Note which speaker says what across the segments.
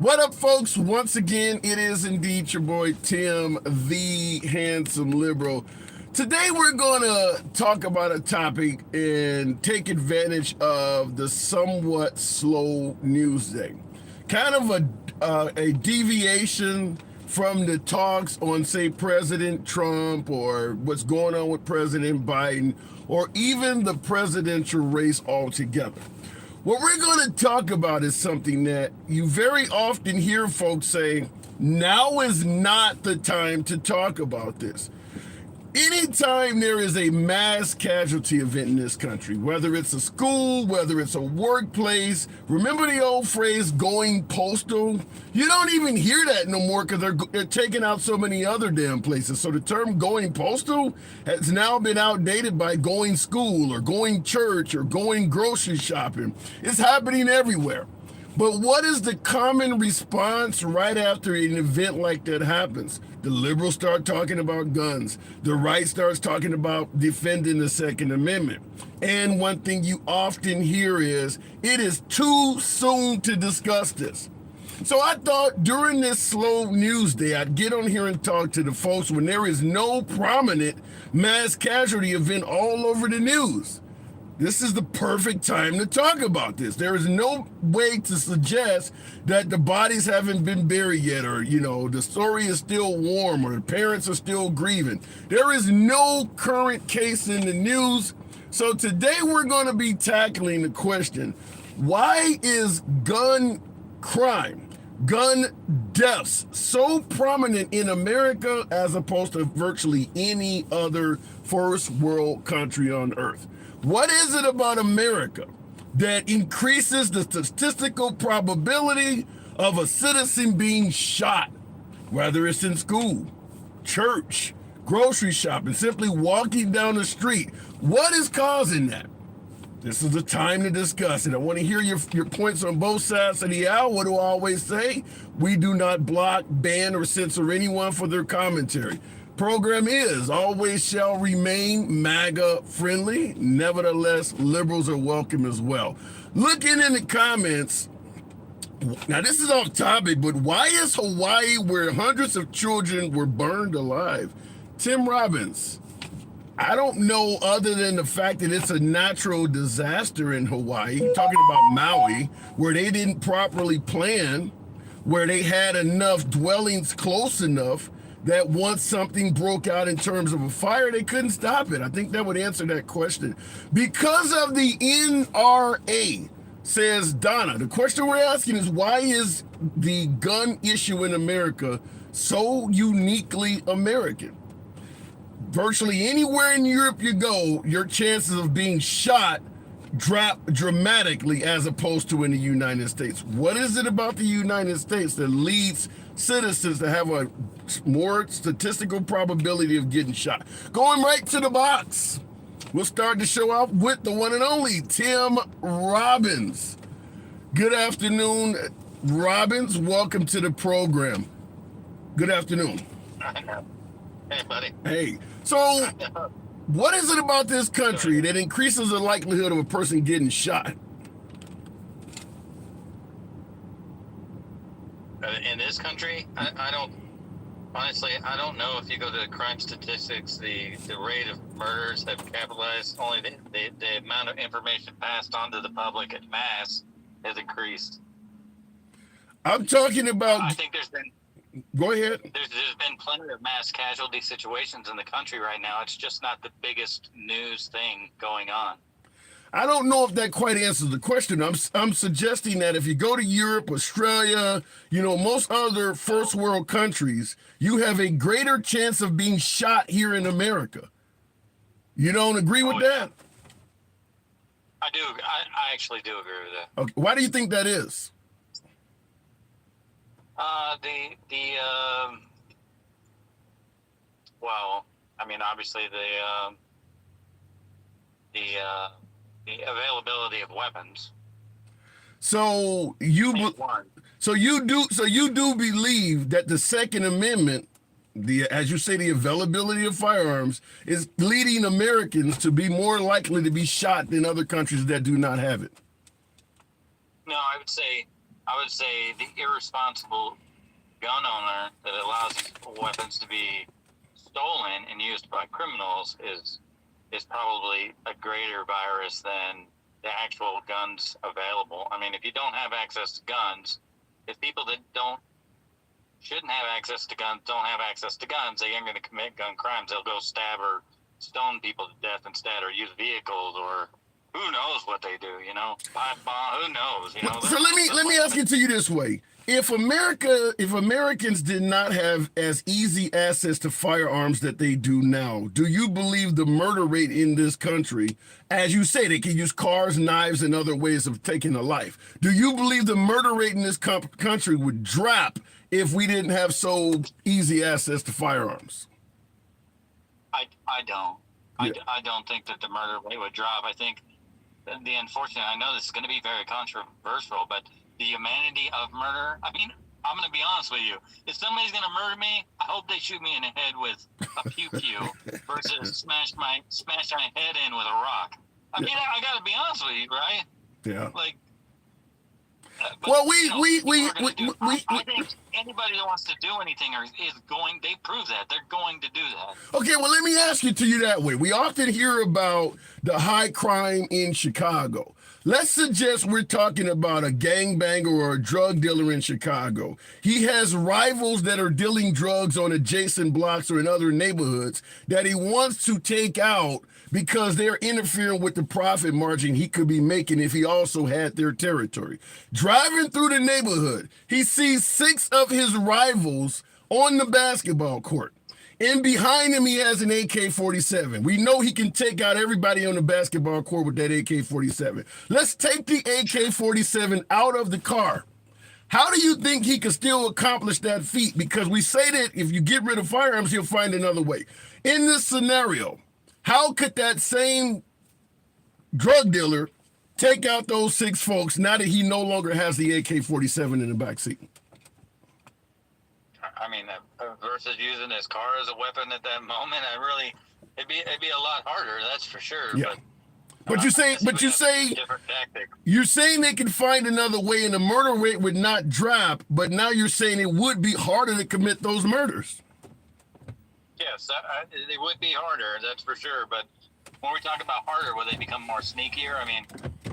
Speaker 1: What up, folks? Once again, it is indeed your boy Tim, the handsome liberal. Today, we're going to talk about a topic and take advantage of the somewhat slow news day. Kind of a deviation from the talks on, say, President Trump or what's going on with President Biden or even the presidential race altogether. What we're going to talk about is something that you very often hear folks say, now is not the time to talk about this. Anytime there is a mass casualty event in this country, whether it's a school, whether it's a workplace, remember the old phrase, going postal? You don't even hear that no more because they're taking out so many other damn places. So the term going postal has now been outdated by going school or going church or going grocery shopping. It's happening everywhere. But what is the common response right after an event like that happens? The liberals start talking about guns. The right starts talking about defending the Second Amendment. And one thing you often hear is, it is too soon to discuss this. So I thought during this slow news day, I'd get on here and talk to the folks when there is no prominent mass casualty event all over the news. This is the perfect time to talk about this. There is no way to suggest that the bodies haven't been buried yet, or, the story is still warm, or the parents are still grieving. There is no current case in the news. So today we're going to be tackling the question, why is gun crime, gun deaths so prominent in America as opposed to virtually any other first world country on earth? What is it about America that increases the statistical probability of a citizen being shot, whether it's in school, church, grocery shopping, simply walking down the street? What is causing that? This is the time to discuss it. I want to hear your points on both sides of the aisle. What do I always say? We do not block, ban, or censor anyone for their commentary. Program is, always shall remain MAGA friendly. Nevertheless, liberals are welcome as well. Looking in the comments, now this is off topic, but why is Hawaii where hundreds of children were burned alive? Tim Robbins, I don't know other than the fact that it's a natural disaster in Hawaii. Talking about Maui, where they didn't properly plan, where they had enough dwellings close enough that once something broke out in terms of a fire, they couldn't stop it. I think that would answer that question. Because of the NRA, says Donna. The question we're asking is, why is the gun issue in America so uniquely American? Virtually anywhere in Europe you go, your chances of being shot drop dramatically as opposed to in the United States. What is it about the United States that leads citizens to have a more statistical probability of getting shot? Going right to the box, we'll start the show off with the one and only Tim Robbins. Good afternoon, Robbins. Welcome to the program. Good afternoon.
Speaker 2: Hey, buddy.
Speaker 1: Hey, so what is it about this country that increases the likelihood of a person getting shot?
Speaker 2: In this country, I don't, honestly, I don't know if you go to the crime statistics, the rate of murders have capitalized, only the amount of information passed on to the public en masse has increased.
Speaker 1: I'm talking about...
Speaker 2: I think there's been...
Speaker 1: Go ahead.
Speaker 2: There's been plenty of mass casualty situations in the country right now. It's just not the biggest news thing going on.
Speaker 1: I don't know if that quite answers the question. I'm suggesting that if you go to Europe, Australia, most other first world countries, you have a greater chance of being shot here in America. You don't agree with that?
Speaker 2: I do. I actually do agree with that.
Speaker 1: Okay. Why do you think that is?
Speaker 2: Well, I mean, obviously the availability of weapons.
Speaker 1: So you do believe that the Second Amendment, as you say, the availability of firearms, is leading Americans to be more likely to be shot than other countries that do not have it?
Speaker 2: No, I I would say the irresponsible gun owner that allows these weapons to be stolen and used by criminals is probably a greater virus than the actual guns available. I mean, if you don't have access to guns, if people that shouldn't have access to guns don't have access to guns, they aren't going to commit gun crimes. They'll go stab or stone people to death instead, or use vehicles, or who knows what they do, you know? Who knows, you know?
Speaker 1: So let me ask it to you this way. If Americans did not have as easy access to firearms that they do now, do you believe the murder rate in this country, as you say, they can use cars, knives, and other ways of taking a life? Do you believe the murder rate in this country would drop if we didn't have so easy access to firearms?
Speaker 2: I don't.
Speaker 1: Yeah.
Speaker 2: I don't think that the murder rate would drop. I think the unfortunate, I know this is going to be very controversial, but the humanity of murder, I mean, I'm going to be honest with you. If somebody's going to murder me, I hope they shoot me in the head with a pew-pew versus smash my head in with a rock. I mean, I got to be honest with you, right?
Speaker 1: Yeah.
Speaker 2: Like,
Speaker 1: well,
Speaker 2: I think anybody that wants to do anything they prove that. They're going to do that.
Speaker 1: Okay, well, let me ask it to you that way. We often hear about the high crime in Chicago. Let's suggest we're talking about a gangbanger or a drug dealer in Chicago. He has rivals that are dealing drugs on adjacent blocks or in other neighborhoods that he wants to take out because they're interfering with the profit margin he could be making if he also had their territory. Driving through the neighborhood, he sees 6 of his rivals on the basketball court. And behind him, he has an AK-47. We know he can take out everybody on the basketball court with that AK-47. Let's take the AK-47 out of the car. How do you think he could still accomplish that feat? Because we say that if you get rid of firearms, he'll find another way. In this scenario, how could that same drug dealer take out those 6 folks now that he no longer has the AK-47 in the backseat?
Speaker 2: I mean, versus using his car as a weapon at that moment, it'd be a lot harder. That's for sure.
Speaker 1: Yeah. But you're saying they can find another way, and the murder rate would not drop. But now you're saying it would be harder to commit those murders.
Speaker 2: Yes, it would be harder. That's for sure. But when we talk about harder, will they become more sneakier? I mean,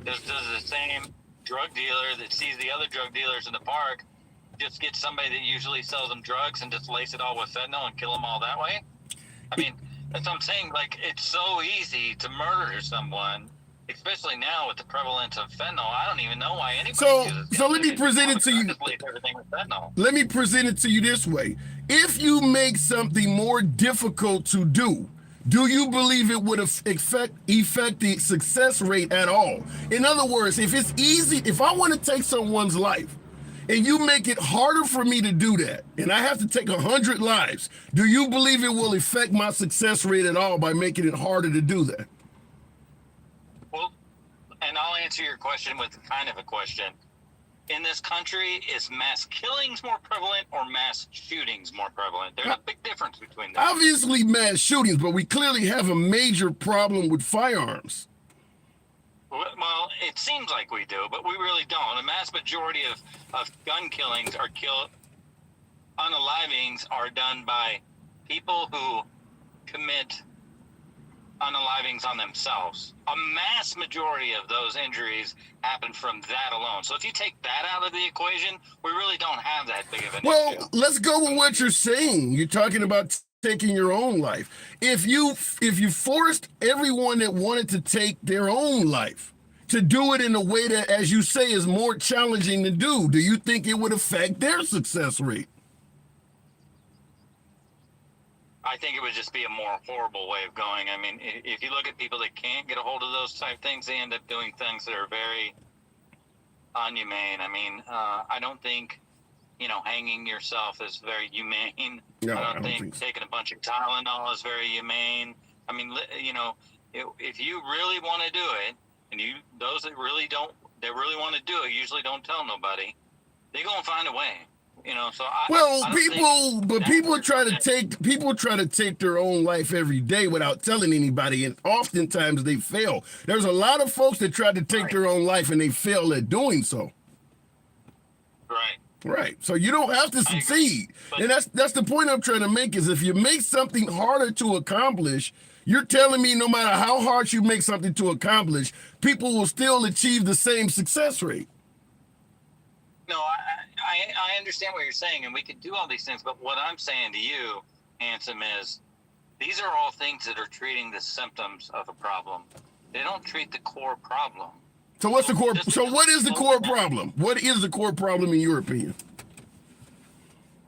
Speaker 2: does the same drug dealer that sees the other drug dealers in the park just get somebody that usually sells them drugs and just lace it all with fentanyl and kill them all that way? I mean, that's what I'm saying. Like, it's so easy to murder someone, especially now with the prevalence of fentanyl. I don't even know why anybody uses it.
Speaker 1: So let me present it to you.
Speaker 2: Everything with fentanyl.
Speaker 1: Let me present it to you this way. If you make something more difficult to do you believe it would affect the success rate at all? In other words, if it's easy, if I want to take someone's life, and you make it harder for me to do that, and I have to take 100 lives, do you believe it will affect my success rate at all by making it harder to do that?
Speaker 2: Well, and I'll answer your question with kind of a question. In this country, is mass killings more prevalent or mass shootings more prevalent? There's a big difference between them.
Speaker 1: Obviously mass shootings, but we clearly have a major problem with firearms.
Speaker 2: Well, it seems like we do, but we really don't. The mass majority of gun killings unalivings are done by people who commit unalivings on themselves. A mass majority of those injuries happen from that alone. So if you take that out of the equation, we really don't have that big of an issue.
Speaker 1: Well, let's go with what you're saying. You're talking about taking your own life. If you forced everyone that wanted to take their own life to do it in a way that, as you say, is more challenging to do you think it would affect their success rate?
Speaker 2: I think it would just be a more horrible way of going. I mean, if you look at people that can't get a hold of those type things, they end up doing things that are very unhumane. I mean, I don't think, hanging yourself is very humane.
Speaker 1: No,
Speaker 2: I don't think taking a bunch of Tylenol is very humane. I mean, if you really want to do it, and those that really want to do it usually don't tell nobody, they're going to find a way.
Speaker 1: People try to take their own life every day without telling anybody, and oftentimes they fail. There's a lot of folks that try to take their own life and they fail at doing so.
Speaker 2: Right.
Speaker 1: Right. So you don't have to succeed.
Speaker 2: But,
Speaker 1: And that's the point I'm trying to make is if you make something harder to accomplish, you're telling me no matter how hard you make something to accomplish, people will still achieve the same success rate.
Speaker 2: no, I understand what you're saying, and we can do all these things. But what I'm saying to you, Handsome, is these are all things that are treating the symptoms of a problem. They don't treat the core problem.
Speaker 1: So what's the core? So what is the core problem? What is the core problem in your opinion?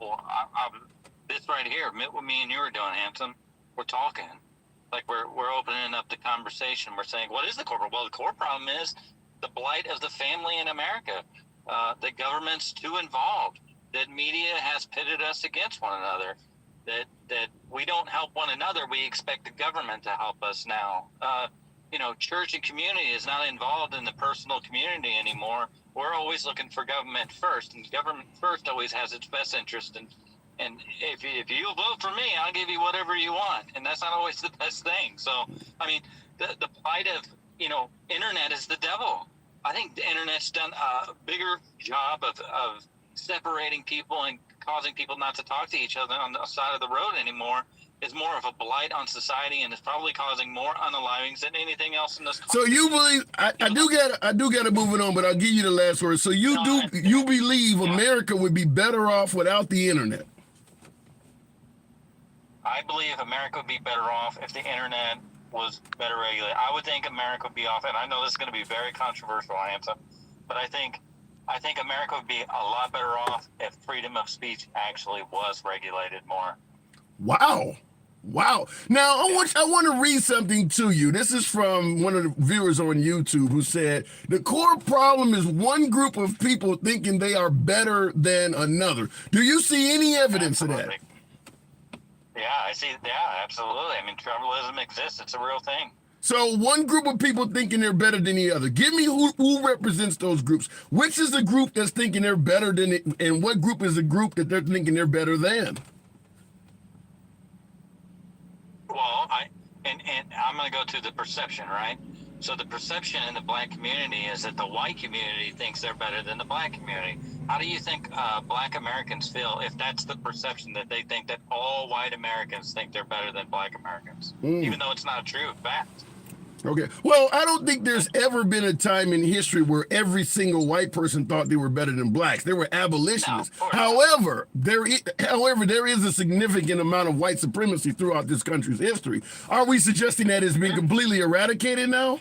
Speaker 2: Well, this right here, what me and you are doing, Handsome, we're talking. Like we're opening up the conversation. We're saying, what is the core problem? Well, the core problem is the blight of the family in America. The government's too involved. That media has pitted us against one another. That we don't help one another. We expect the government to help us now. Church and community is not involved in the personal community anymore. We're always looking for government first, and government first always has its best interest. And if you vote for me, I'll give you whatever you want. And that's not always the best thing. So, I mean, the plight of, internet is the devil. I think the internet's done a bigger job of separating people and causing people not to talk to each other on the side of the road anymore. Is more of a blight on society, and it's probably causing more unalivings than anything else in this country.
Speaker 1: So you believe I do got to move it on, but I'll give you the last word. So you believe America would be better off without the internet?
Speaker 2: I believe America would be better off if the internet was better regulated. I would think America would be off, and I know this is going to be very controversial, Hanson, but I think America would be a lot better off if freedom of speech actually was regulated more.
Speaker 1: Wow. Now, I want to read something to you. This is from one of the viewers on YouTube who said, the core problem is one group of people thinking they are better than another. Do you see any evidence of that?
Speaker 2: Yeah, I see. Yeah, absolutely. I mean, tribalism exists. It's a real thing.
Speaker 1: So one group of people thinking they're better than the other. Give me who represents those groups. Which is the group that's thinking they're better than it, and what group is the group that they're thinking they're better than?
Speaker 2: Well, and I'm going to go to the perception, right? So the perception in the black community is that the white community thinks they're better than the black community. How do you think black Americans feel if that's the perception, that they think that all white Americans think they're better than black Americans, even though it's not a true fact? Okay.
Speaker 1: Well, I don't think there's ever been a time in history where every single white person thought they were better than blacks. They were abolitionists.
Speaker 2: No,
Speaker 1: however, there is a significant amount of white supremacy throughout this country's history. Are we suggesting that it's been completely eradicated now?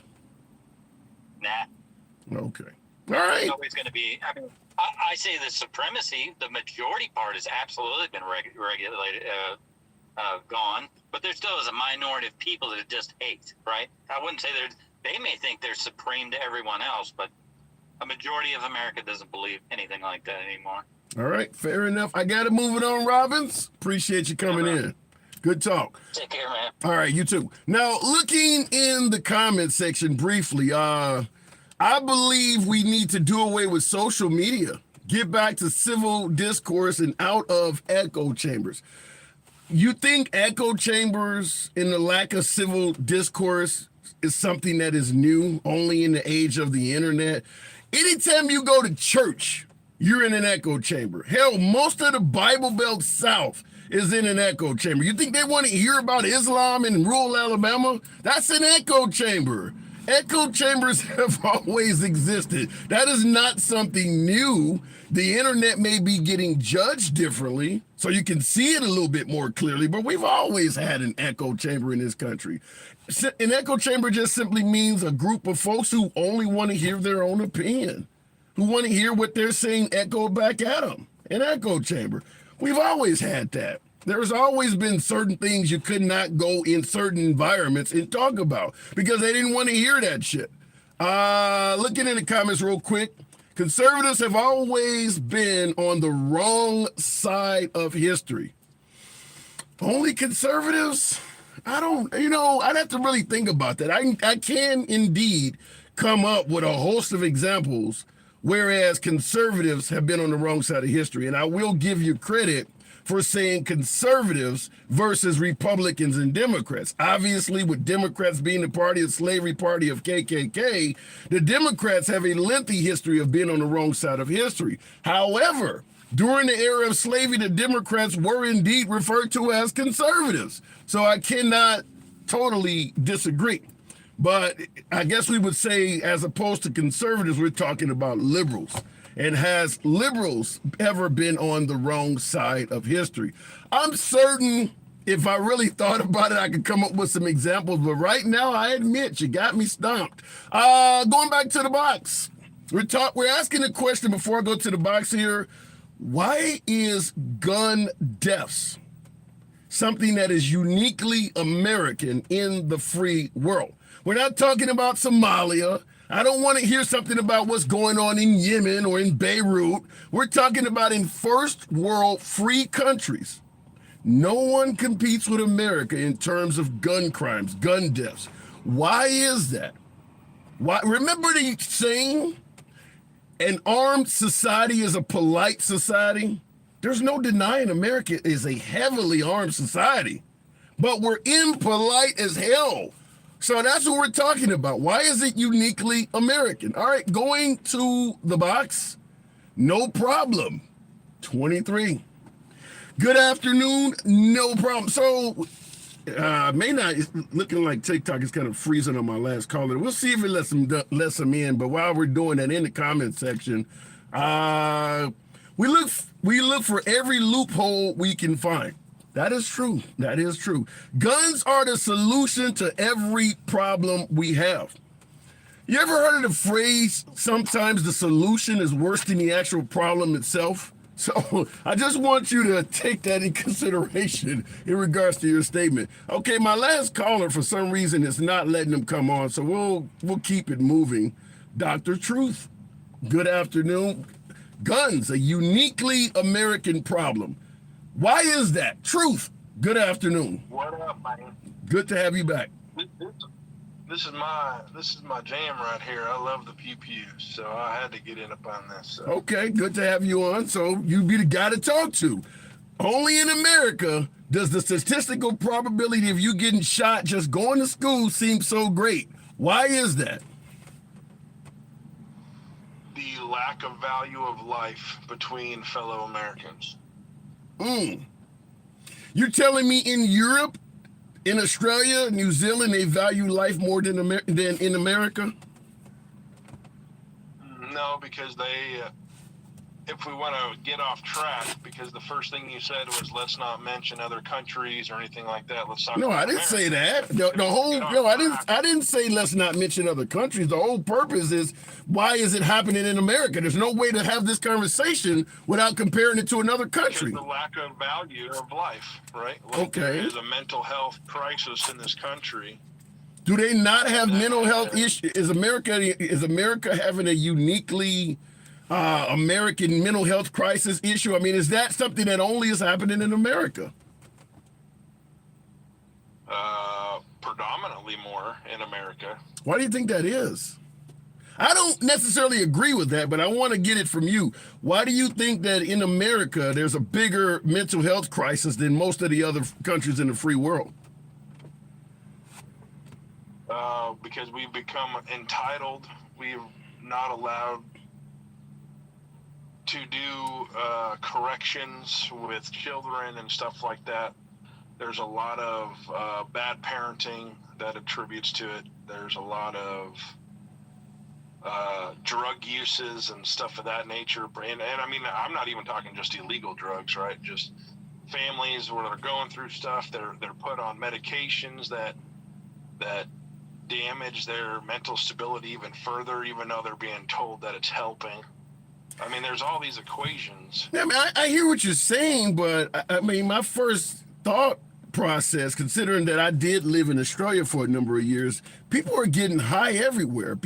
Speaker 2: Nah.
Speaker 1: Okay. All right.
Speaker 2: It's always going to be. I mean, I say the supremacy, the majority part has absolutely been regulated. Gone, but there still is a minority of people that just hate, right? I wouldn't say they may think they're supreme to everyone else, but a majority of America doesn't believe anything like that anymore.
Speaker 1: All right, fair enough. I got to move it on, Robbins. Appreciate you coming in. Good talk.
Speaker 2: Take care, man.
Speaker 1: All right, you too. Now, looking in the comment section briefly, I believe we need to do away with social media, get back to civil discourse and out of echo chambers. You think echo chambers and the lack of civil discourse is something that is new only in the age of the internet? Anytime you go to church, you're in an echo chamber. Hell, most of the Bible Belt South is in an echo chamber. You think they want to hear about Islam in rural Alabama? That's an echo chamber. Echo chambers have always existed. That is not something new. The internet may be getting judged differently, so you can see it a little bit more clearly, but we've always had an echo chamber in this country. An echo chamber just simply means a group of folks who only want to hear their own opinion, who want to hear what they're saying echoed back at them. An echo chamber. We've always had that. There's always been certain things you could not go in certain environments and talk about because they didn't want to hear that shit. Looking in the comments real quick, conservatives have always been on the wrong side of history. Only conservatives? I'd have to really think about that. I can indeed come up with a host of examples, whereas conservatives have been on the wrong side of history. And I will give you credit for saying conservatives versus Republicans and Democrats. Obviously, with Democrats being the party of slavery, party of KKK, the Democrats have a lengthy history of being on the wrong side of history. However, during the era of slavery, the Democrats were indeed referred to as conservatives. So I cannot totally disagree. But I guess we would say, as opposed to conservatives, we're talking about liberals. And has liberals ever been on the wrong side of history? I'm certain if I really thought about it, I could come up with some examples. But right now, I admit you got me stumped. Going back to the box, we're asking a question before I go to the box here. Why is gun deaths something that is uniquely American in the free world? We're not talking about Somalia. I don't want to hear something about what's going on in Yemen or in Beirut. We're talking about in first world free countries. No one competes with America in terms of gun crimes, gun deaths. Why is that? Why? Remember the saying, an armed society is a polite society? There's no denying America is a heavily armed society, but we're impolite as hell. So that's what we're talking about. Why is it uniquely American? All right, going to the box, no problem. 23. Good afternoon, no problem. So, may not, it's looking like TikTok is kind of freezing on my last caller. We'll see if it lets them in. But while we're doing that, in the comment section, we look for every loophole we can find. That is true. That is true. Guns are the solution to every problem we have. You ever heard of the phrase, sometimes the solution is worse than the actual problem itself? So I just want you to take that in consideration in regards to your statement. Okay, my last caller, for some reason, is not letting them come on, so we'll keep it moving. Dr. Truth, good afternoon. Guns, a uniquely American problem. Why is that? Truth, good afternoon.
Speaker 3: What up, man?
Speaker 1: Good to have you back.
Speaker 3: This is my jam right here. I love the pew pews, so I had to get in up on this. So.
Speaker 1: Okay, good to have you on. So you be the guy to talk to. Only in America does the statistical probability of you getting shot just going to school seem so great. Why is that?
Speaker 3: The lack of value of life between fellow Americans.
Speaker 1: You're telling me in Europe, in Australia, New Zealand, they value life more than in America?
Speaker 3: No, because they, if we want to get off track, because the first thing you said was let's not mention other countries or anything like that. Let's talk.
Speaker 1: No,
Speaker 3: about
Speaker 1: I didn't
Speaker 3: America.
Speaker 1: say that. I didn't say let's not mention other countries. The whole purpose is, why is it happening in America? There's no way to have this conversation without comparing it to another country.
Speaker 3: Because the lack of value of life, right? Like
Speaker 1: Okay.
Speaker 3: There is a mental health crisis in this country.
Speaker 1: Do they not have mental health issues? Is America having a uniquely American mental health crisis issue? I mean, is that something that only is happening in America?
Speaker 3: Predominantly more in America.
Speaker 1: Why do you think that is? I don't necessarily agree with that, but I want to get it from you. Why do you think that in America there's a bigger mental health crisis than most of the other countries in the free world?
Speaker 3: Because we've become entitled. We're not allowed to do corrections with children and stuff like that. There's a lot of bad parenting that attributes to it. There's a lot of drug uses and stuff of that nature. And I mean, I'm not even talking just illegal drugs, right? Just families where they're going through stuff. They're put on medications that damage their mental stability even further, even though they're being told that it's helping. I mean, there's all these equations.
Speaker 1: Yeah, I mean, I hear what you're saying, but I mean, my first thought process, considering that I did live in Australia for a number of years, people are getting high everywhere.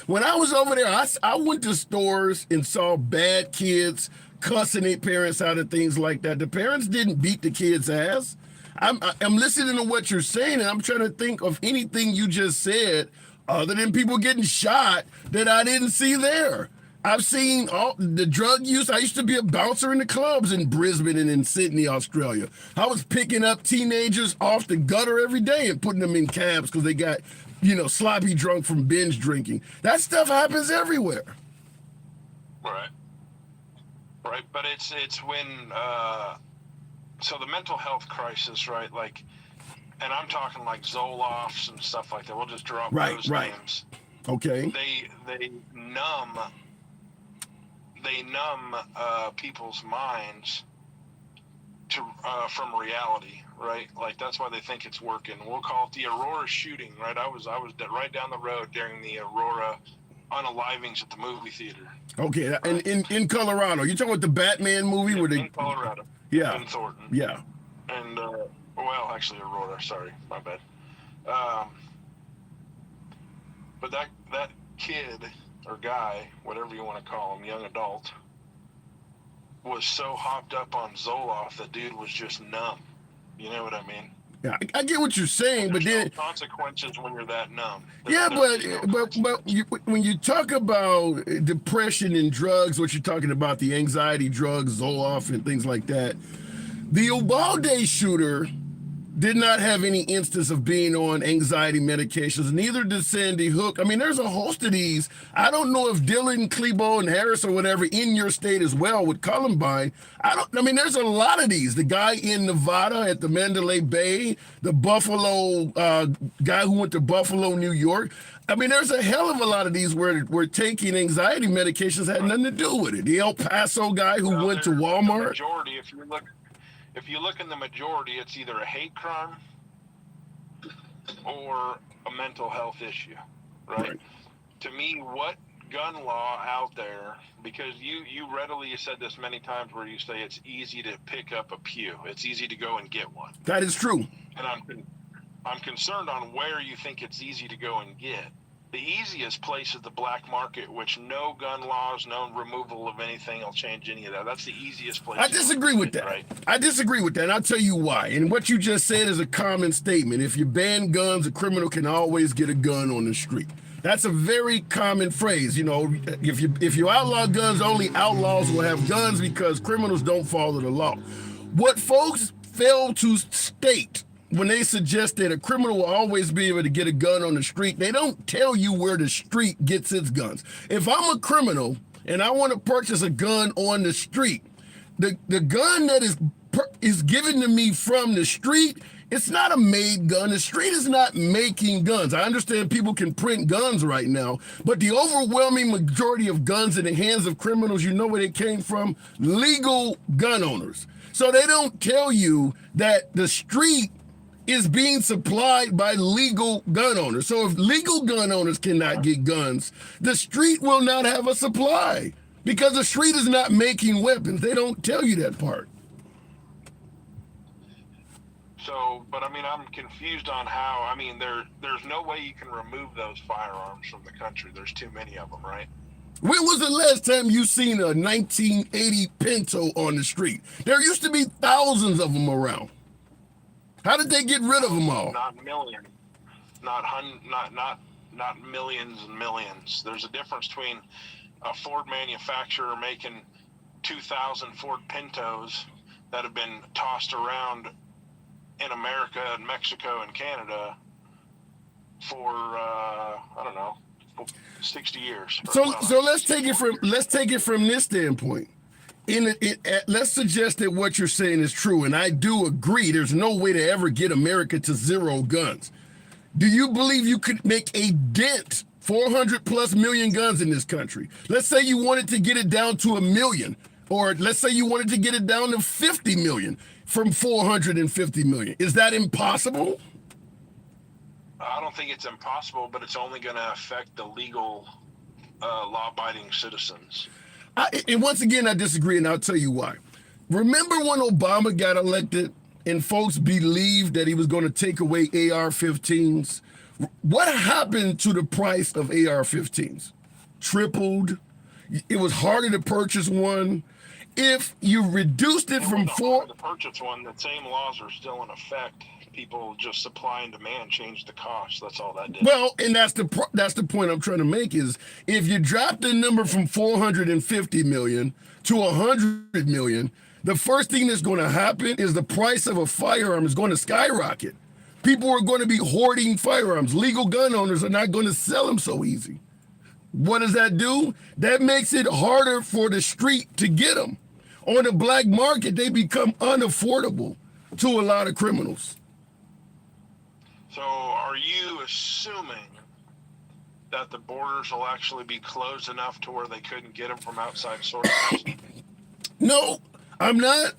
Speaker 1: When I was over there, I went to stores and saw bad kids cussing their parents out and things like that. The parents didn't beat the kids' ass. I'm listening to what you're saying, and I'm trying to think of anything you just said other than people getting shot that I didn't see there. I've seen all the drug use. I used to be a bouncer in the clubs in Brisbane and in Sydney, Australia. I was picking up teenagers off the gutter every day and putting them in cabs because they got, sloppy drunk from binge drinking. That stuff happens everywhere.
Speaker 3: Right. Right. But it's when, so the mental health crisis, right? Like, and I'm talking like Zolofts and stuff like that. We'll just drop those names.
Speaker 1: Okay.
Speaker 3: They numb people's minds to from reality, right? Like that's why they think it's working. We'll call it the Aurora shooting, right? I was right down the road during the Aurora unalivings at the movie theater.
Speaker 1: Okay, and in Colorado, you talking about the Batman movie where they
Speaker 3: in Colorado?
Speaker 1: Yeah,
Speaker 3: in Thornton.
Speaker 1: Yeah,
Speaker 3: and well, actually Aurora. Sorry, my bad. But that kid or guy, whatever you want to call him, young adult, was so hopped up on Zoloft, the dude was just numb. You know what I mean?
Speaker 1: Yeah, I get what you're saying, but then
Speaker 3: no consequences when you're that numb.
Speaker 1: When you talk about depression and drugs, what you're talking about, the anxiety drugs, Zoloft and things like that, the Uvalde shooter did not have any instance of being on anxiety medications. Neither did Sandy Hook. I mean, there's a host of these. I don't know if Dylan, Klebo, and Harris or whatever in your state as well with Columbine. There's a lot of these. The guy in Nevada at the Mandalay Bay, the Buffalo guy who went to Buffalo, New York. I mean, there's a hell of a lot of these where taking anxiety medications had nothing to do with it. The El Paso guy who went to Walmart.
Speaker 3: The majority, if you look in the majority, it's either a hate crime or a mental health issue, right? To me, what gun law out there, because you readily said this many times where you say it's easy to pick up a pew. It's easy to go and get one.
Speaker 1: That is true.
Speaker 3: And I'm concerned on where you think it's easy to go and get. The easiest place is the black market, which no gun laws, no removal of anything will change any of that. That's the easiest place.
Speaker 1: I disagree with that. Right? I disagree with that, and I'll tell you why. And what you just said is a common statement. If you ban guns, a criminal can always get a gun on the street. That's a very common phrase. If you outlaw guns, only outlaws will have guns because criminals don't follow the law. What folks fail to state when they suggest that a criminal will always be able to get a gun on the street, they don't tell you where the street gets its guns. If I'm a criminal and I want to purchase a gun on the street, the gun that is given to me from the street, it's not a made gun. The street is not making guns. I understand people can print guns right now, but the overwhelming majority of guns in the hands of criminals, you know where they came from? Legal gun owners. So they don't tell you that the street is being supplied by legal gun owners. So if legal gun owners cannot get guns, the street will not have a supply because the street is not making weapons. They don't tell you that part.
Speaker 3: So, but I'm confused on how, there's no way you can remove those firearms from the country. There's too many of them, right?
Speaker 1: When was the last time you seen a 1980 Pinto on the street? There used to be thousands of them around. How did they get rid of them all?
Speaker 3: Not millions, not millions and millions. There's a difference between a Ford manufacturer making 2,000 Ford Pintos that have been tossed around in America and Mexico and Canada for 60 years.
Speaker 1: So let's take it from this standpoint. Let's suggest that what you're saying is true, and I do agree. There's no way to ever get America to zero guns. Do you believe you could make a dent? 400 plus million guns in this country. Let's say you wanted to get it down to 1 million, or let's say you wanted to get it down to 50 million from 450 million. Is that impossible?
Speaker 3: I don't think it's impossible, but it's only going to affect the legal, law-abiding citizens.
Speaker 1: And once again, I disagree, and I'll tell you why. Remember when Obama got elected and folks believed that he was going to take away AR-15s? What happened to the price of AR-15s? Tripled. It was harder to purchase one. If you reduced it from
Speaker 3: to purchase one, the same laws are still in effect People just supply and demand changed the cost. That's all that did.
Speaker 1: Well, and that's the point I'm trying to make is if you drop the number from 450 million to 100 million, the first thing that's going to happen is the price of a firearm is going to skyrocket. People are going to be hoarding firearms. Legal gun owners are not going to sell them so easy. What does that do? That makes it harder for the street to get them. On the black market, they become unaffordable to a lot of criminals.
Speaker 3: So are you assuming that the borders will actually be closed enough to where they couldn't get them from outside sources?
Speaker 1: No, I'm not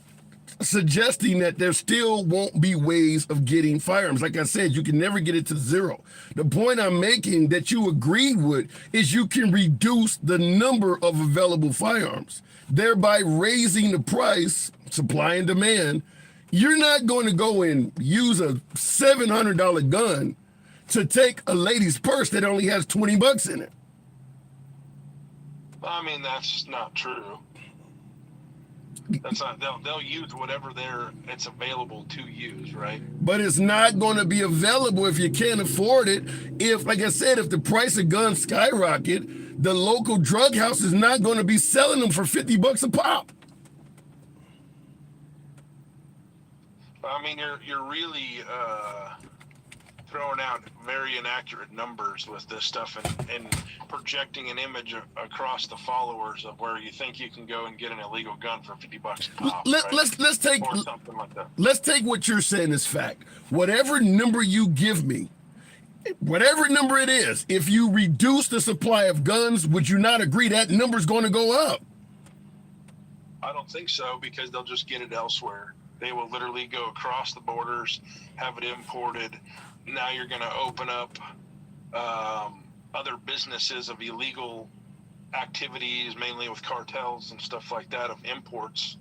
Speaker 1: suggesting that there still won't be ways of getting firearms. Like I said, you can never get it to zero. The point I'm making that you agree with is you can reduce the number of available firearms, thereby raising the price, supply and demand. You're not going to go and use a $700 gun to take a lady's purse that only has 20 bucks in it.
Speaker 3: I mean, that's not true. That's not. They'll use whatever it's available to use, right?
Speaker 1: But it's not going to be available if you can't afford it. If, like I said, if the price of guns skyrocket, the local drug house is not going to be selling them for 50 bucks a pop.
Speaker 3: I mean, you're really throwing out very inaccurate numbers with this stuff and projecting an image across the followers of where you think you can go and get an illegal gun for 50 bucks a pop.
Speaker 1: Let's take
Speaker 3: or something like that.
Speaker 1: Let's take what you're saying as fact. Whatever number you give me, whatever number it is, if you reduce the supply of guns, would you not agree that number's going to go up?
Speaker 3: I don't think so, because they'll just get it elsewhere. They will literally go across the borders, have it imported. Now you're going to open up other businesses of illegal activities, mainly with cartels and stuff like that, of imports.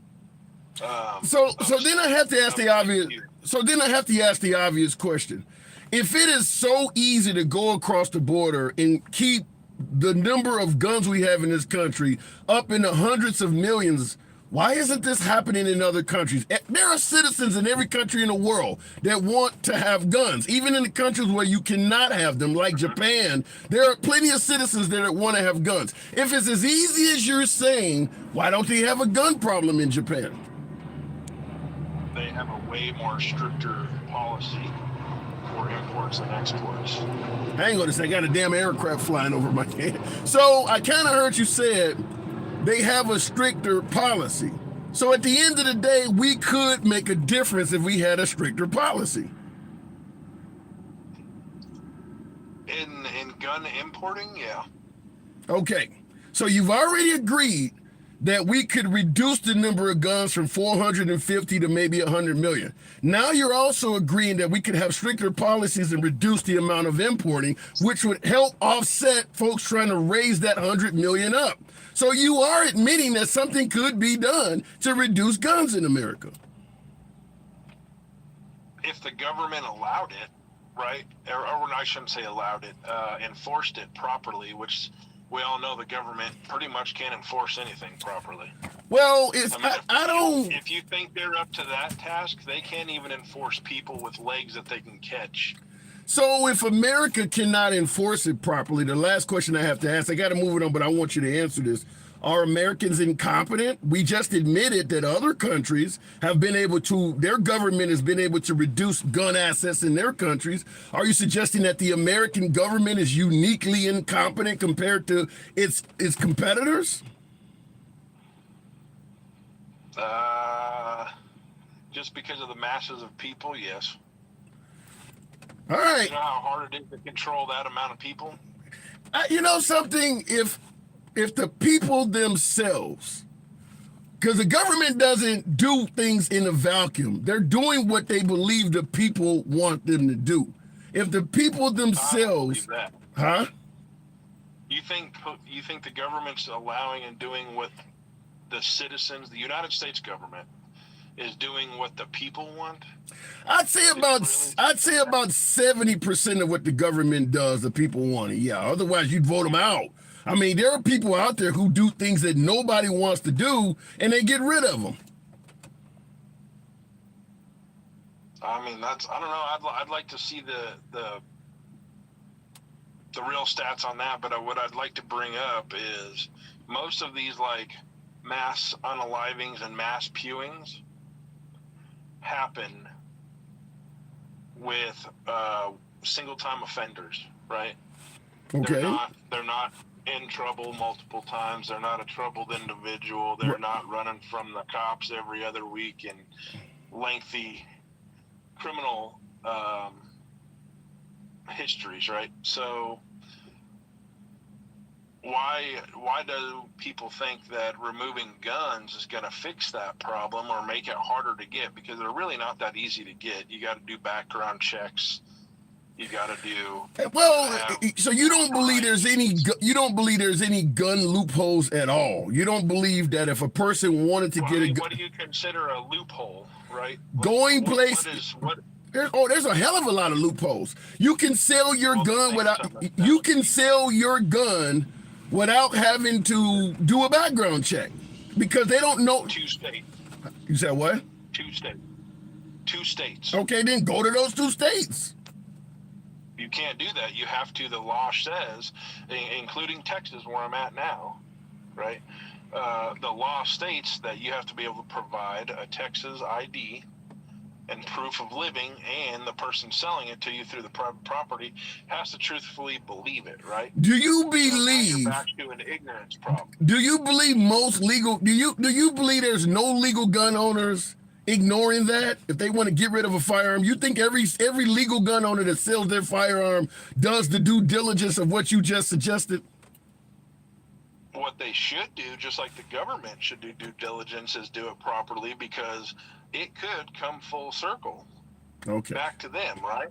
Speaker 1: So then I have to ask the obvious. So then I have to ask the obvious question: if it is so easy to go across the border and keep the number of guns we have in this country up in the hundreds of millions, why isn't this happening in other countries? There are citizens in every country in the world that want to have guns, even in the countries where you cannot have them, like Japan. There are plenty of citizens there that want to have guns. If it's as easy as you're saying, why don't they have a gun problem in Japan?
Speaker 3: They have a way more stricter policy for imports and exports.
Speaker 1: Hang on a second, I got a damn aircraft flying over my head. So I kind of heard you said they have a stricter policy. So at the end of the day, we could make a difference if we had a stricter policy.
Speaker 3: In gun importing, yeah.
Speaker 1: Okay, so you've already agreed that we could reduce the number of guns from 450 to maybe 100 million. Now you're also agreeing that we could have stricter policies and reduce the amount of importing, which would help offset folks trying to raise that 100 million up. So you are admitting that something could be done to reduce guns in America.
Speaker 3: If the government allowed it, right? Or I shouldn't say allowed it, enforced it properly, which we all know the government pretty much can't enforce anything properly.
Speaker 1: Well,
Speaker 3: if you think they're up to that task, they can't even enforce people with legs that they can catch.
Speaker 1: So if America cannot enforce it properly, the last question I have to ask, I got to move it on, but I want you to answer this. Are Americans incompetent? We just admitted that other countries have been able to, their government has been able to reduce gun assets in their countries. Are you suggesting that the American government is uniquely incompetent compared to its competitors?
Speaker 3: Just because of the masses of people, yes.
Speaker 1: All right.
Speaker 3: You know how hard it is to control that amount of people?
Speaker 1: You know something? If the people themselves, because the government doesn't do things in a vacuum, they're doing what they believe the people want them to do. If the people themselves, huh?
Speaker 3: You think the government's allowing and doing what the citizens, the United States government, is doing what the people want?
Speaker 1: I'd say about 70% of what the government does, the people want it. Yeah, otherwise you'd vote them out. I mean, there are people out there who do things that nobody wants to do, and they get rid of them.
Speaker 3: I mean, I don't know. I'd like to see the real stats on that, but what I'd like to bring up is most of these like mass unalivings and mass pewings happen with single-time offenders, right?
Speaker 1: Okay.
Speaker 3: They're not in trouble multiple times. They're not a troubled individual. They're not running from the cops every other week in lengthy criminal histories, right? So why do people think that removing guns is going to fix that problem or make it harder to get? Because they're really not that easy to get. You got to do background checks. You got to do.
Speaker 1: Well, so you don't believe there's any gun loopholes at all. You don't believe that if a person wanted to get a gun,
Speaker 3: what do you consider a loophole, right?
Speaker 1: Going places. There's a hell of a lot of loopholes. You can sell your gun without. You can sell your gun without having to do a background check because they don't know.
Speaker 3: 2 states.
Speaker 1: You said what?
Speaker 3: 2 states. 2 states.
Speaker 1: Okay, then go to those 2 states.
Speaker 3: You can't do that. You have to. The law says, including Texas, where I'm at now, right? The law states that you have to be able to provide a Texas ID and proof of living, and the person selling it to you through the private property has to truthfully believe it, right?
Speaker 1: Do you believe?
Speaker 3: Back to an ignorance problem.
Speaker 1: Do you believe most legal? Do you believe there's no legal gun owners ignoring that? If they want to get rid of a firearm, you think every legal gun owner that sells their firearm does the due diligence of what you just suggested?
Speaker 3: What they should do, just like the government should do due diligence, is do it properly, because it could come full circle.
Speaker 1: Okay.
Speaker 3: Back to them, right?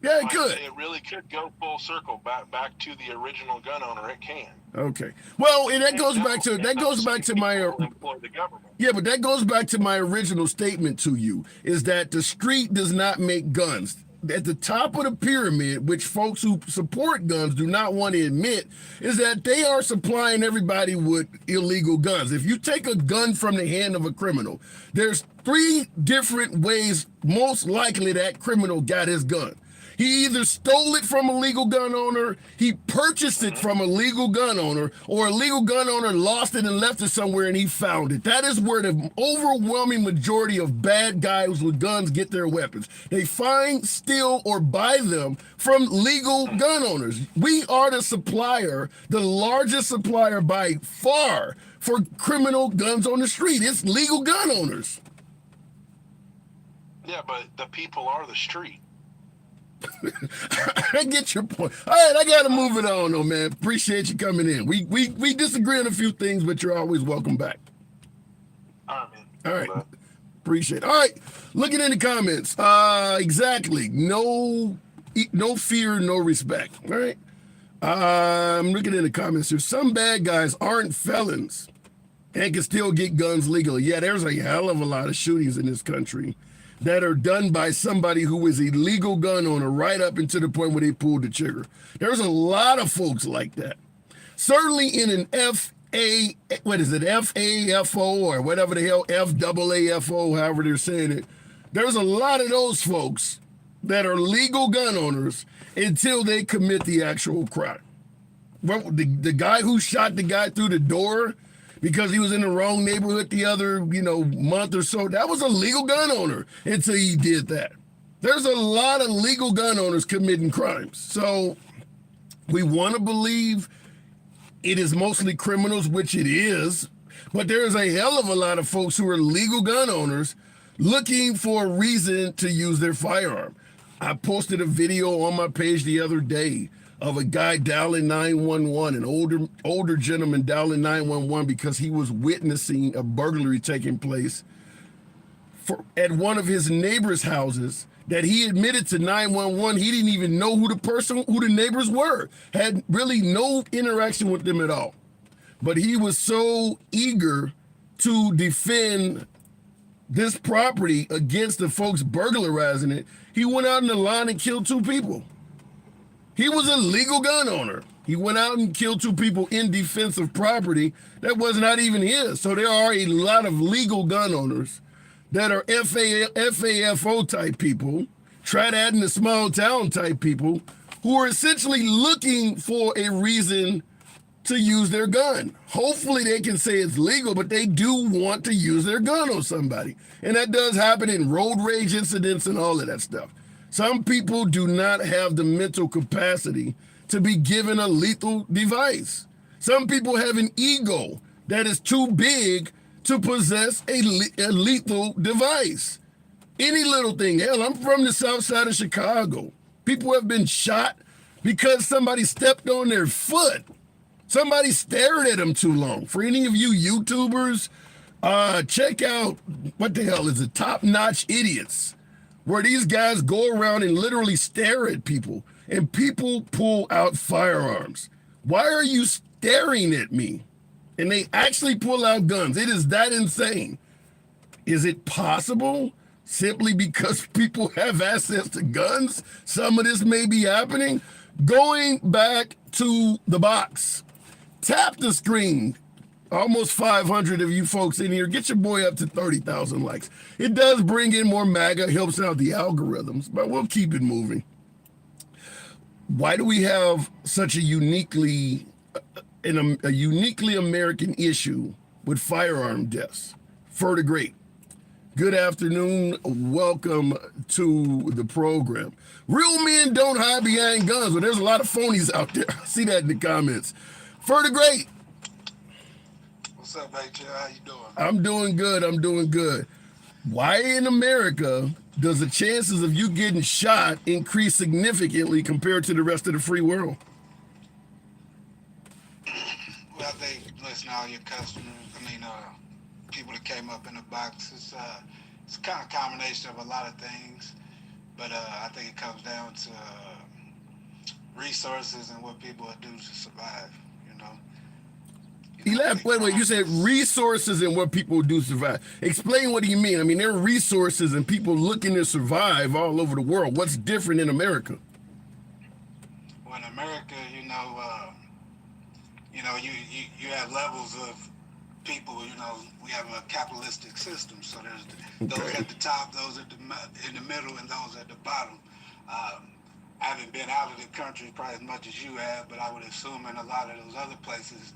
Speaker 1: Yeah, it could.
Speaker 3: It really could go full circle back to the original gun owner. It can.
Speaker 1: Okay. Well, and that goes back to my
Speaker 3: employ the government.
Speaker 1: Yeah, but that goes back to my original statement to you, is that the street does not make guns. At the top of the pyramid, which folks who support guns do not want to admit, is that they are supplying everybody with illegal guns. If you take a gun from the hand of a criminal, there's 3 different ways most likely that criminal got his gun. He either stole it from a legal gun owner, he purchased it from a legal gun owner, or a legal gun owner lost it and left it somewhere and he found it. That is where the overwhelming majority of bad guys with guns get their weapons. They find, steal, or buy them from legal gun owners. We are the supplier, the largest supplier by far for criminal guns on the street. It's legal gun owners.
Speaker 3: Yeah, but the people are the street.
Speaker 1: I get your point. All right, I gotta move it on though, man. Appreciate you coming in. We disagree on a few things, but you're always welcome back.
Speaker 3: All right, man.
Speaker 1: All right. Appreciate it. All right. Looking in the comments. Exactly. No fear, no respect. All right. I'm looking in the comments here. Some bad guys aren't felons and can still get guns legally. Yeah, there's a hell of a lot of shootings in this country that are done by somebody who is a legal gun owner right up until the point where they pulled the trigger. There's a lot of folks like that. Certainly in an FAFO or whatever the hell, FAAFO, however they're saying it, there's a lot of those folks that are legal gun owners until they commit the actual crime. Well, the guy who shot the guy through the door because he was in the wrong neighborhood the other, month or so, that was a legal gun owner until he did that. There's a lot of legal gun owners committing crimes. So we want to believe it is mostly criminals, which it is, but there's a hell of a lot of folks who are legal gun owners looking for a reason to use their firearm. I posted a video on my page the other day of a guy dialing 911, an older gentleman dialing 911 because he was witnessing a burglary taking place at one of his neighbor's houses that he admitted to 911. He didn't even know who the neighbors were, had really no interaction with them at all. But he was so eager to defend this property against the folks burglarizing it, he went out in the line and killed 2 people. He was a legal gun owner. He went out and killed 2 people in defense of property that was not even his. So there are a lot of legal gun owners that are FAFO type people, Trinidad in the small town type people, who are essentially looking for a reason to use their gun. Hopefully they can say it's legal, but they do want to use their gun on somebody. And that does happen in road rage incidents and all of that stuff. Some people do not have the mental capacity to be given a lethal device. Some people have an ego that is too big to possess a lethal device. Any little thing. Hell, I'm from the south side of Chicago. People have been shot because somebody stepped on their foot. Somebody stared at them too long. For any of you YouTubers, check out, what the hell is it, Top Notch Idiots, where these guys go around and literally stare at people, and people pull out firearms. Why are you staring at me? And they actually pull out guns. It is that insane. Is it possible? Simply because people have access to guns, some of this may be happening. Going back to the box, tap the screen. Almost 500 of you folks in here. Get your boy up to 30,000 likes. It does bring in more MAGA, helps out the algorithms, but we'll keep it moving. Why do we have such a uniquely American issue with firearm deaths? Fer the Great. Good afternoon. Welcome to the program. Real men don't hide behind guns, but there's a lot of phonies out there. I see that in the comments. Fer the Great.
Speaker 4: What's up, H.L.? How you doing?
Speaker 1: I'm doing good. I'm doing good. Why in America does the chances of you getting shot increase significantly compared to the rest of the free world?
Speaker 4: Well, I think, listen, all your customers, people that came up in the box, it's kind of a combination of a lot of things, but I think it comes down to resources and what people will do to survive, you know.
Speaker 1: Wait, you said resources and what people do to survive. Explain what do you mean? I mean, there are resources and people looking to survive all over the world. What's different in America?
Speaker 4: Well, in America, you have levels of people, we have a capitalistic system. So there's those at the top, those in the middle, and those at the bottom. I haven't been out of the country probably as much as you have, but I would assume in a lot of those other places,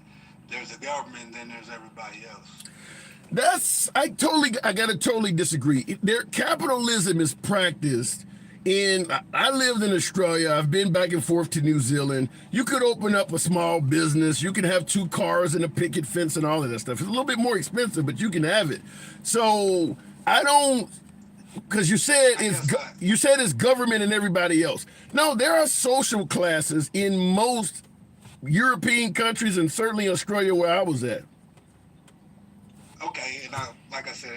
Speaker 4: there's a government, and then there's everybody else.
Speaker 1: I gotta totally disagree. Capitalism is practiced I lived in Australia. I've been back and forth to New Zealand. You could open up a small business. You can have 2 cars and a picket fence and all of that stuff. It's a little bit more expensive, but you can have it. So I don't, because you said it's government and everybody else. No, there are social classes in most European countries and certainly Australia where I was at.
Speaker 4: Okay, and like I said,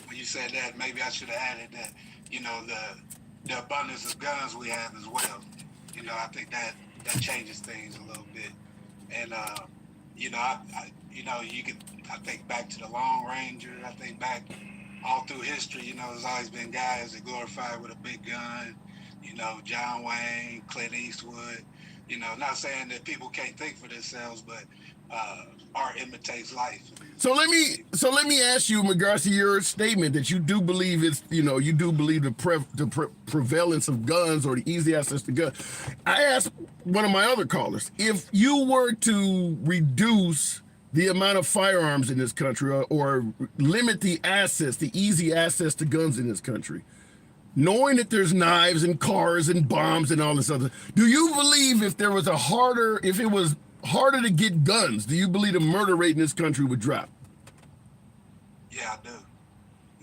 Speaker 4: when you said that, maybe I should have added that, the abundance of guns we have as well. I think that changes things a little bit. And, I think back to the Long Ranger. I think back all through history, there's always been guys that glorified with a big gun, John Wayne, Clint Eastwood. Not saying that people can't think for themselves, but art imitates life.
Speaker 1: So let me ask you in regards to your statement that you do believe the prevalence of guns or the easy access to guns. I asked one of my other callers, if you were to reduce the amount of firearms in this country or limit the easy access to guns in this country, knowing that there's knives and cars and bombs and all this other, do you believe if it was harder to get guns, do you believe the murder rate in this country would drop?
Speaker 4: Yeah, I do.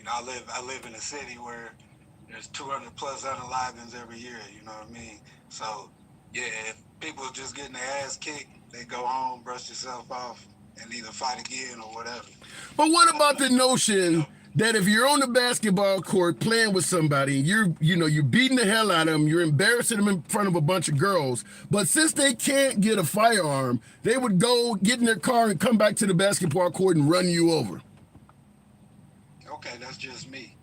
Speaker 4: I live in a city where there's 200 plus unalivings every year, you know what I mean? So, yeah, if people are just getting their ass kicked, they go home, brush themselves off, and either fight again or whatever.
Speaker 1: But what about the notion that if you're on the basketball court playing with somebody, you're beating the hell out of them, you're embarrassing them in front of a bunch of girls, but since they can't get a firearm, they would go get in their car and come back to the basketball court and run you over?
Speaker 4: Okay, that's just me.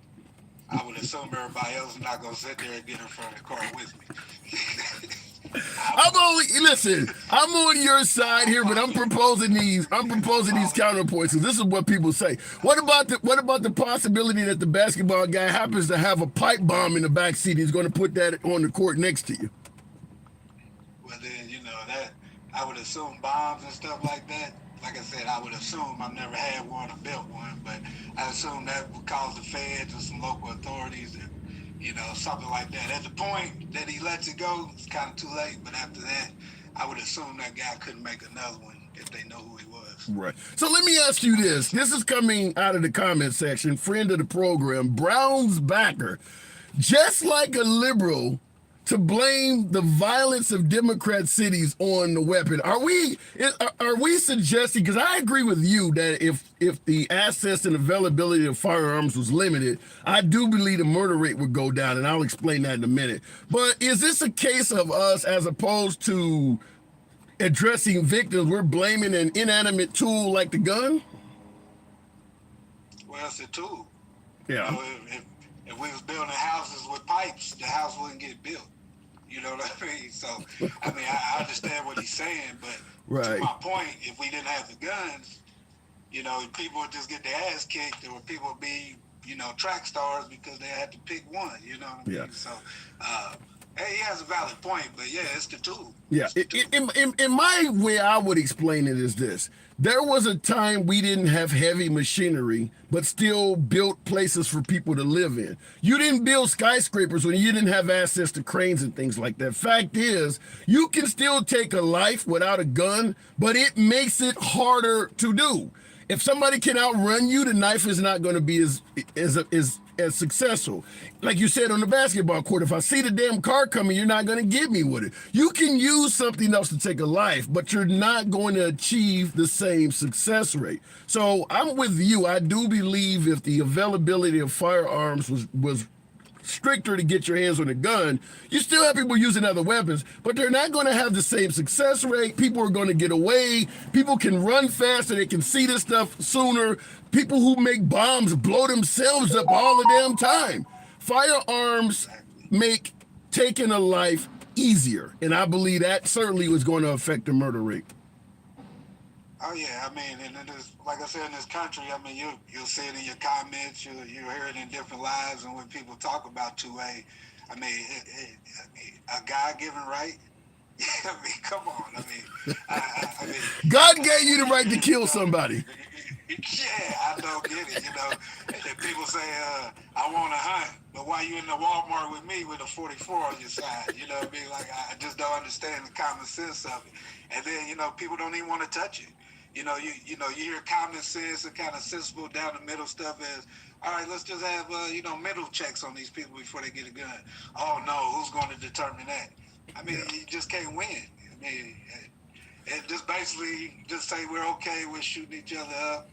Speaker 4: I would assume everybody else is not going to sit there and get in front of the car with me.
Speaker 1: I'm on your side here, but I'm proposing these counterpoints. So this is what people say. What about the possibility that the basketball guy happens to have a pipe bomb in the back seat? He's going to put that on the court next to you.
Speaker 4: Well, then, that I would assume bombs and stuff like that. Like I said, I would assume I've never had one or built one, but I assume that would cause the feds or some local authorities to, something like that. At the point that he lets it go, it's kind of too late. But after that, I would assume that guy couldn't make another one if they know who he was.
Speaker 1: Right. So let me ask you this. This is coming out of the comment section. Friend of the program, Brown's backer. Just like a liberal to blame the violence of Democrat cities on the weapon. Are we suggesting, because I agree with you that if the access and availability of firearms was limited, I do believe the murder rate would go down, and I'll explain that in a minute. But is this a case of us, as opposed to addressing victims, we're blaming an inanimate tool like the gun?
Speaker 4: Well, it's a tool.
Speaker 1: Yeah.
Speaker 4: If we was building houses with pipes, the house wouldn't get built. You know what I mean? So, I understand what he's saying, but
Speaker 1: right.
Speaker 4: To my point, if we didn't have the guns, people would just get their ass kicked, or people would be, track stars because they had to pick one, you know what I mean?
Speaker 1: Yeah.
Speaker 4: So, hey, he has a valid point, but yeah, it's the tool.
Speaker 1: Yeah, in my way, I would explain it as this. There was a time we didn't have heavy machinery, but still built places for people to live in. You didn't build skyscrapers when you didn't have access to cranes and things like that. Fact is, you can still take a life without a gun, but it makes it harder to do. If somebody can outrun you, the knife is not going to be as successful. Like you said on the basketball court, if I see the damn car coming, you're not going to get me with it. You can use something else to take a life, but you're not going to achieve the same success rate. So I'm with you. I do believe if the availability of firearms was stricter to get your hands on a gun, you still have people using other weapons, but they're not going to have the same success rate. People are going to get away. People can run faster. They can see this stuff sooner. People who make bombs blow themselves up all the damn time. Firearms make taking a life easier, and I believe that certainly was going to affect the murder rate.
Speaker 4: Oh yeah, and like I said, in this country, you'll see it in your comments, you hear it in different lives, and when people talk about 2A, a God-given right. Come on.
Speaker 1: God gave you the right to kill somebody.
Speaker 4: Yeah, I don't get it. And people say, I want to hunt, but why you in the Walmart with me with a 44 on your side? Like, I just don't understand the common sense of it. And then, people don't even want to touch it. You hear common sense and kind of sensible down the middle stuff as, all right, let's just have, mental checks on these people before they get a gun. Oh, no, who's going to determine that? You just can't win. And just basically just say we're okay with shooting each other up.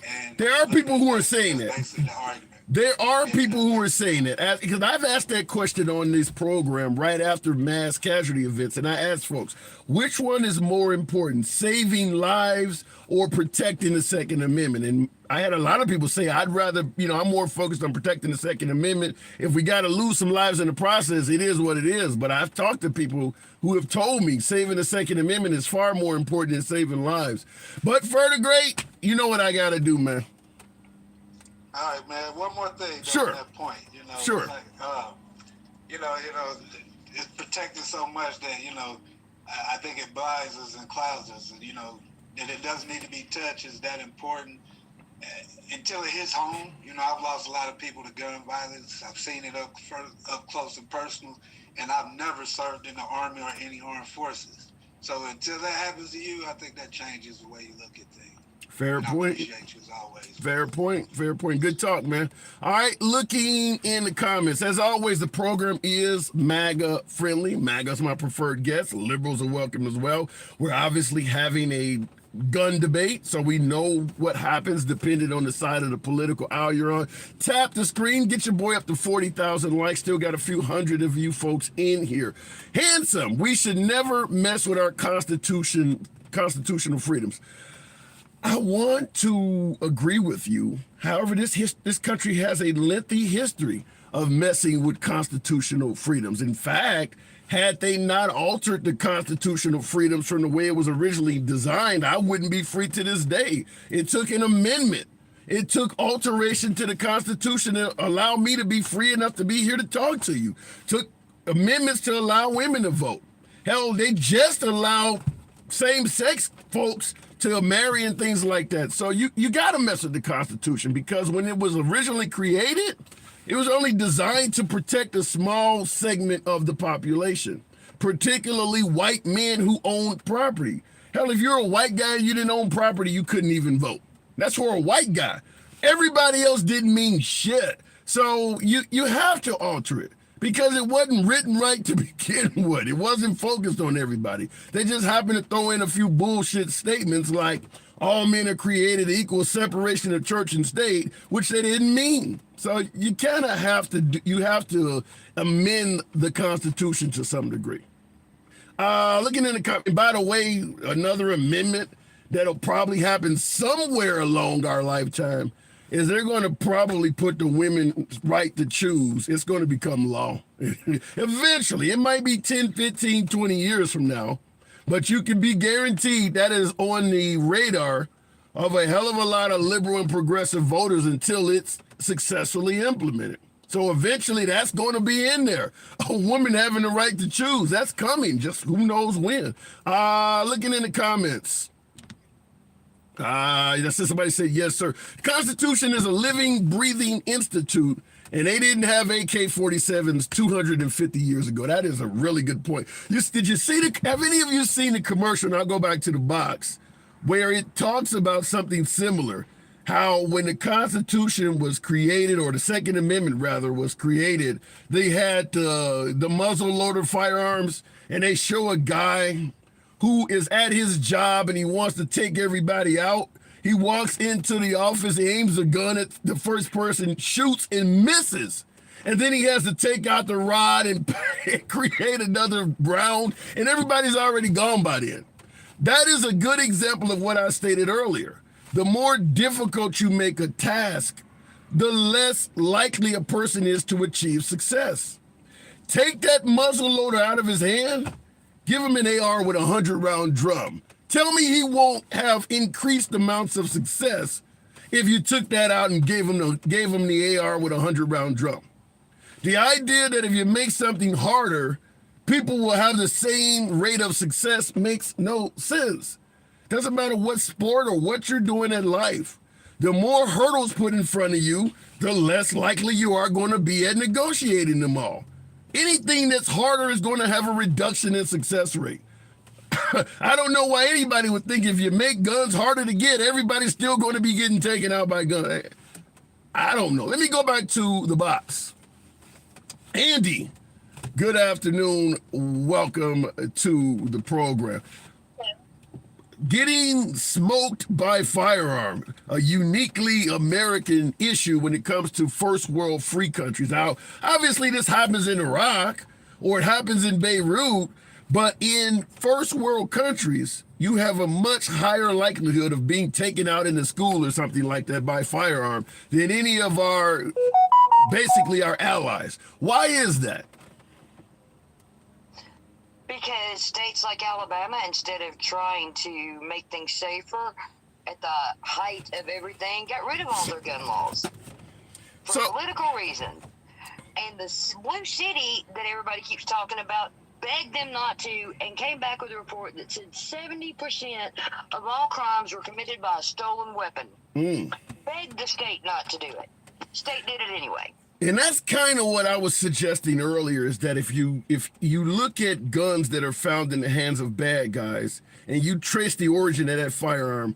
Speaker 4: And
Speaker 1: there are people who are saying that.
Speaker 4: Basically the argument.
Speaker 1: There are people who are saying it, because I've asked that question on this program right after mass casualty events, and I asked folks, which one is more important, saving lives or protecting the Second Amendment? And I had a lot of people say, I'd rather, I'm more focused on protecting the Second Amendment. If we got to lose some lives in the process, it is what it is. But I've talked to people who have told me saving the Second Amendment is far more important than saving lives. But for the great, you know what I got to do, man.
Speaker 4: All right, man. One more thing.
Speaker 1: Sure.
Speaker 4: On that point,
Speaker 1: Sure.
Speaker 4: Like, it's protected so much that I think it blinds us and clouds us. And, that it doesn't need to be touched is that important until it hits home. I've lost a lot of people to gun violence. I've seen it up close and personal, and I've never served in the Army or any armed forces. So until that happens to you, I think that changes the way you look at things.
Speaker 1: Fair point.
Speaker 4: Appreciate you as always.
Speaker 1: Fair point. Good talk, man. All right, looking in the comments. As always, the program is MAGA friendly. MAGA's my preferred guest. Liberals are welcome as well. We're obviously having a gun debate, so we know what happens depending on the side of the political aisle you're on. Tap the screen, get your boy up to 40,000 likes. Still got a few hundred of you folks in here. Handsome, we should never mess with our constitutional freedoms. I want to agree with you. However, this country has a lengthy history of messing with constitutional freedoms. In fact, had they not altered the constitutional freedoms from the way it was originally designed, I wouldn't be free to this day. It took an amendment. It took alteration to the Constitution to allow me to be free enough to be here to talk to you. Took amendments to allow women to vote. Hell, they just allow same-sex folks to marry and things like that. So you got to mess with the Constitution, because when it was originally created, it was only designed to protect a small segment of the population, particularly white men who owned property. Hell, if you're a white guy and you didn't own property, you couldn't even vote. That's for a white guy. Everybody else didn't mean shit. So you have to alter it, because it wasn't written right to begin with. It wasn't focused on everybody. They just happened to throw in a few bullshit statements like all men are created equal, separation of church and state, which they didn't mean. So you kind of have to amend the Constitution to some degree. Looking in the, by the way, another amendment that'll probably happen somewhere along our lifetime is they're going to probably put the women's right to choose. It's going to become law. Eventually, it might be 10, 15, 20 years from now, but you can be guaranteed that is on the radar of a hell of a lot of liberal and progressive voters until it's successfully implemented. So eventually that's going to be in there. A woman having the right to choose, that's coming, just who knows when. Looking in the comments. Somebody said, yes, sir. The Constitution is a living, breathing institute, and they didn't have AK-47s 250 years ago. That is a really good point. Did you see have any of you seen the commercial, and I'll go back to the box, where it talks about something similar, how when the Constitution was created, or the Second Amendment rather was created, they had the muzzle loader firearms, and they show a guy who is at his job and he wants to take everybody out. He walks into the office, aims a gun at the first person, shoots and misses. And then he has to take out the rod and create another round, and everybody's already gone by then. That is a good example of what I stated earlier. The more difficult you make a task, the less likely a person is to achieve success. Take that muzzle loader out of his hand, give him an AR with a 100-round drum. Tell me he won't have increased amounts of success if you took that out and gave him the AR with a 100-round drum. The idea that if you make something harder, people will have the same rate of success makes no sense. Doesn't matter what sport or what you're doing in life. The more hurdles put in front of you, the less likely you are going to be at negotiating them all. Anything that's harder is going to have a reduction in success rate. I don't know why anybody would think if you make guns harder to get, everybody's still going to be getting taken out by guns. I don't know. Let me go back to the box. Andy, good afternoon. Welcome to the program. Getting smoked by firearm, a uniquely American issue when it comes to first world free countries. Now, obviously this happens in Iraq or it happens in Beirut, but in first world countries, you have a much higher likelihood of being taken out in a school or something like that by firearm than any of basically our allies. Why is that?
Speaker 5: Because states like Alabama, instead of trying to make things safer at the height of everything, got rid of all their gun laws for political reasons. And the blue city that everybody keeps talking about begged them not to, and came back with a report that said 70% of all crimes were committed by a stolen weapon. Begged the state not to do it. State did it anyway.
Speaker 1: And that's kind of what I was suggesting earlier, is that if you look at guns that are found in the hands of bad guys and you trace the origin of that firearm,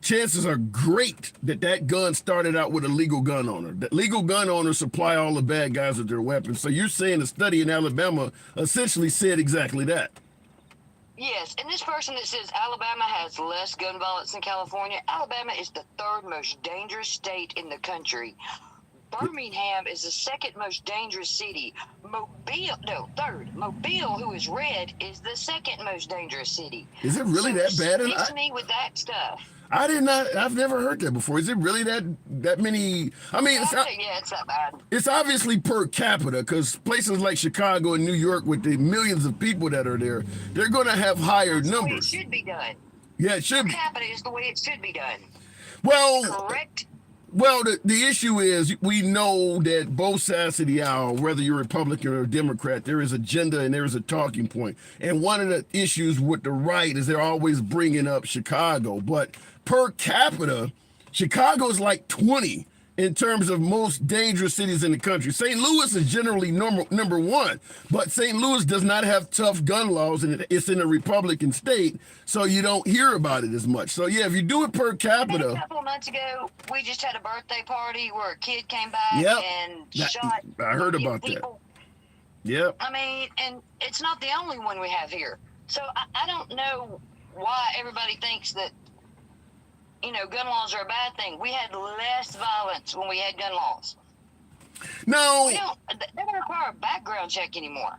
Speaker 1: chances are great that that gun started out with a legal gun owner. That legal gun owners supply all the bad guys with their weapons. So you're saying a study in Alabama essentially said exactly that.
Speaker 5: Yes, and this person that says Alabama has less gun violence than California, Alabama is the third most dangerous state in the country. Birmingham is the second most dangerous city. Third. Mobile, who is red, is the second most dangerous city.
Speaker 1: Is it really that bad?
Speaker 5: Fix me with that stuff.
Speaker 1: I did not. I've never heard that before. Is it really that many? I mean,
Speaker 5: Yeah, it's that bad.
Speaker 1: it's obviously per capita because places like Chicago and New York, with the millions of people that are there, they're going to have higher
Speaker 5: That's the way it
Speaker 1: numbers.
Speaker 5: should be done.
Speaker 1: Yeah, it should
Speaker 5: Per
Speaker 1: be.
Speaker 5: capita is the way it should be done.
Speaker 1: Well,
Speaker 5: Correct?
Speaker 1: Well, the issue is we know that both sides of the aisle, whether you're Republican or Democrat, there is agenda and there is a talking point. And one of the issues with the right is they're always bringing up Chicago. But per capita, Chicago is like 20 in terms of most dangerous cities in the country. St. Louis is generally number one, but St. Louis does not have tough gun laws, and it's in a Republican state, so you don't hear about it as much. So yeah, if you do it per
Speaker 5: A
Speaker 1: capita,
Speaker 5: couple of months ago, we just had a birthday party where a kid came back
Speaker 1: Yep.
Speaker 5: and
Speaker 1: That-
Speaker 5: shot.
Speaker 1: I heard about that.
Speaker 5: people.
Speaker 1: yep.
Speaker 5: I mean, and it's not the only one we have here. So I don't know why everybody thinks that, gun laws are a bad thing. We had less violence when we had gun laws.
Speaker 1: No.
Speaker 5: They don't require a background check anymore.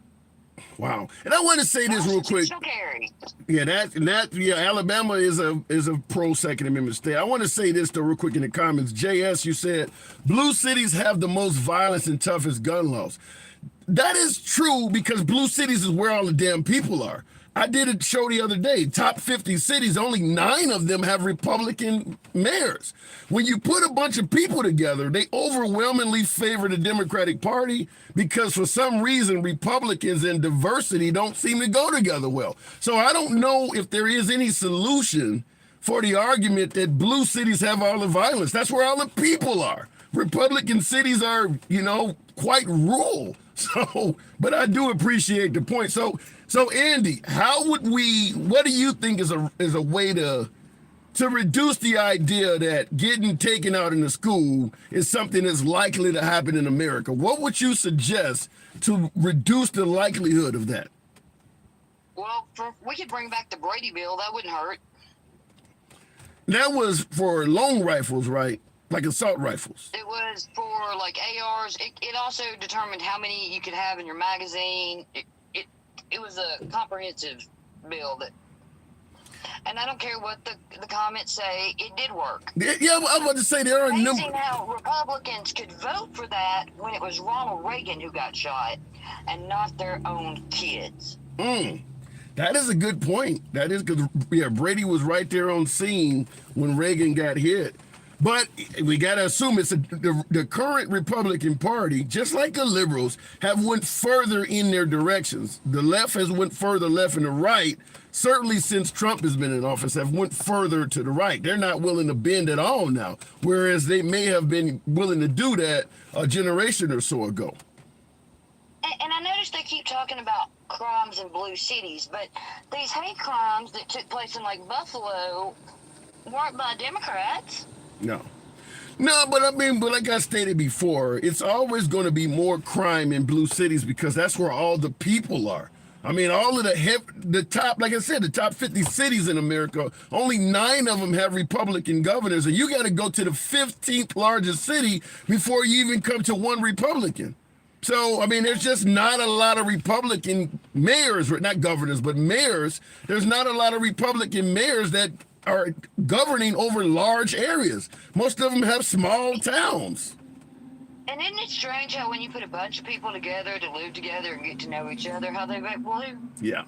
Speaker 1: Wow. And I want to say this real quick.
Speaker 5: Constitutional carry.
Speaker 1: Yeah, Alabama is a pro Second Amendment state. I want to say this though real quick in the comments. JS, you said blue cities have the most violence and toughest gun laws. That is true because blue cities is where all the damn people are. I did a show the other day, top 50 cities, only 9 of them have Republican mayors. When you put a bunch of people together, they overwhelmingly favor the Democratic Party because for some reason, Republicans and diversity don't seem to go together well. So I don't know if there is any solution for the argument that blue cities have all the violence. That's where all the people are. Republican cities are, quite rural. So, but I do appreciate the point. So Andy, what do you think is a way to reduce the idea that getting taken out in the school is something that's likely to happen in America? What would you suggest to reduce the likelihood of that?
Speaker 5: Well, we could bring back the Brady bill. That wouldn't hurt.
Speaker 1: That was for long rifles, right? Like assault rifles.
Speaker 5: It was for like ARs. It also determined how many you could have in your magazine. It was a comprehensive bill and I don't care what the comments say, it did work.
Speaker 1: Yeah, I was about to say there are
Speaker 5: amazing how Republicans could vote for that when it was Ronald Reagan who got shot and not their own kids.
Speaker 1: That is a good point. That is because Brady was right there on scene when Reagan got hit. But we got to assume it's the current Republican Party, just like the liberals, have went further in their directions. The left has went further left, and the right, certainly since Trump has been in office, have went further to the right. They're not willing to bend at all now, whereas they may have been willing to do that a generation or so ago.
Speaker 5: And I noticed they keep talking about crimes in blue cities, but these hate crimes that took place in like Buffalo weren't by Democrats.
Speaker 1: No, but like I stated before, it's always going to be more crime in blue cities because that's where all the people are. I mean, all of the top, like I said, the top 50 cities in America, only 9 of them have Republican governors, and you got to go to the 15th largest city before you even come to one Republican. So, I mean, there's just not a lot of Republican mayors, not governors, but mayors. There's not a lot of Republican mayors that are governing over large areas. Most of them have small towns.
Speaker 5: And isn't it strange how when you put a bunch of people together to live together and get to know each other, how they vote blue?
Speaker 1: Yeah.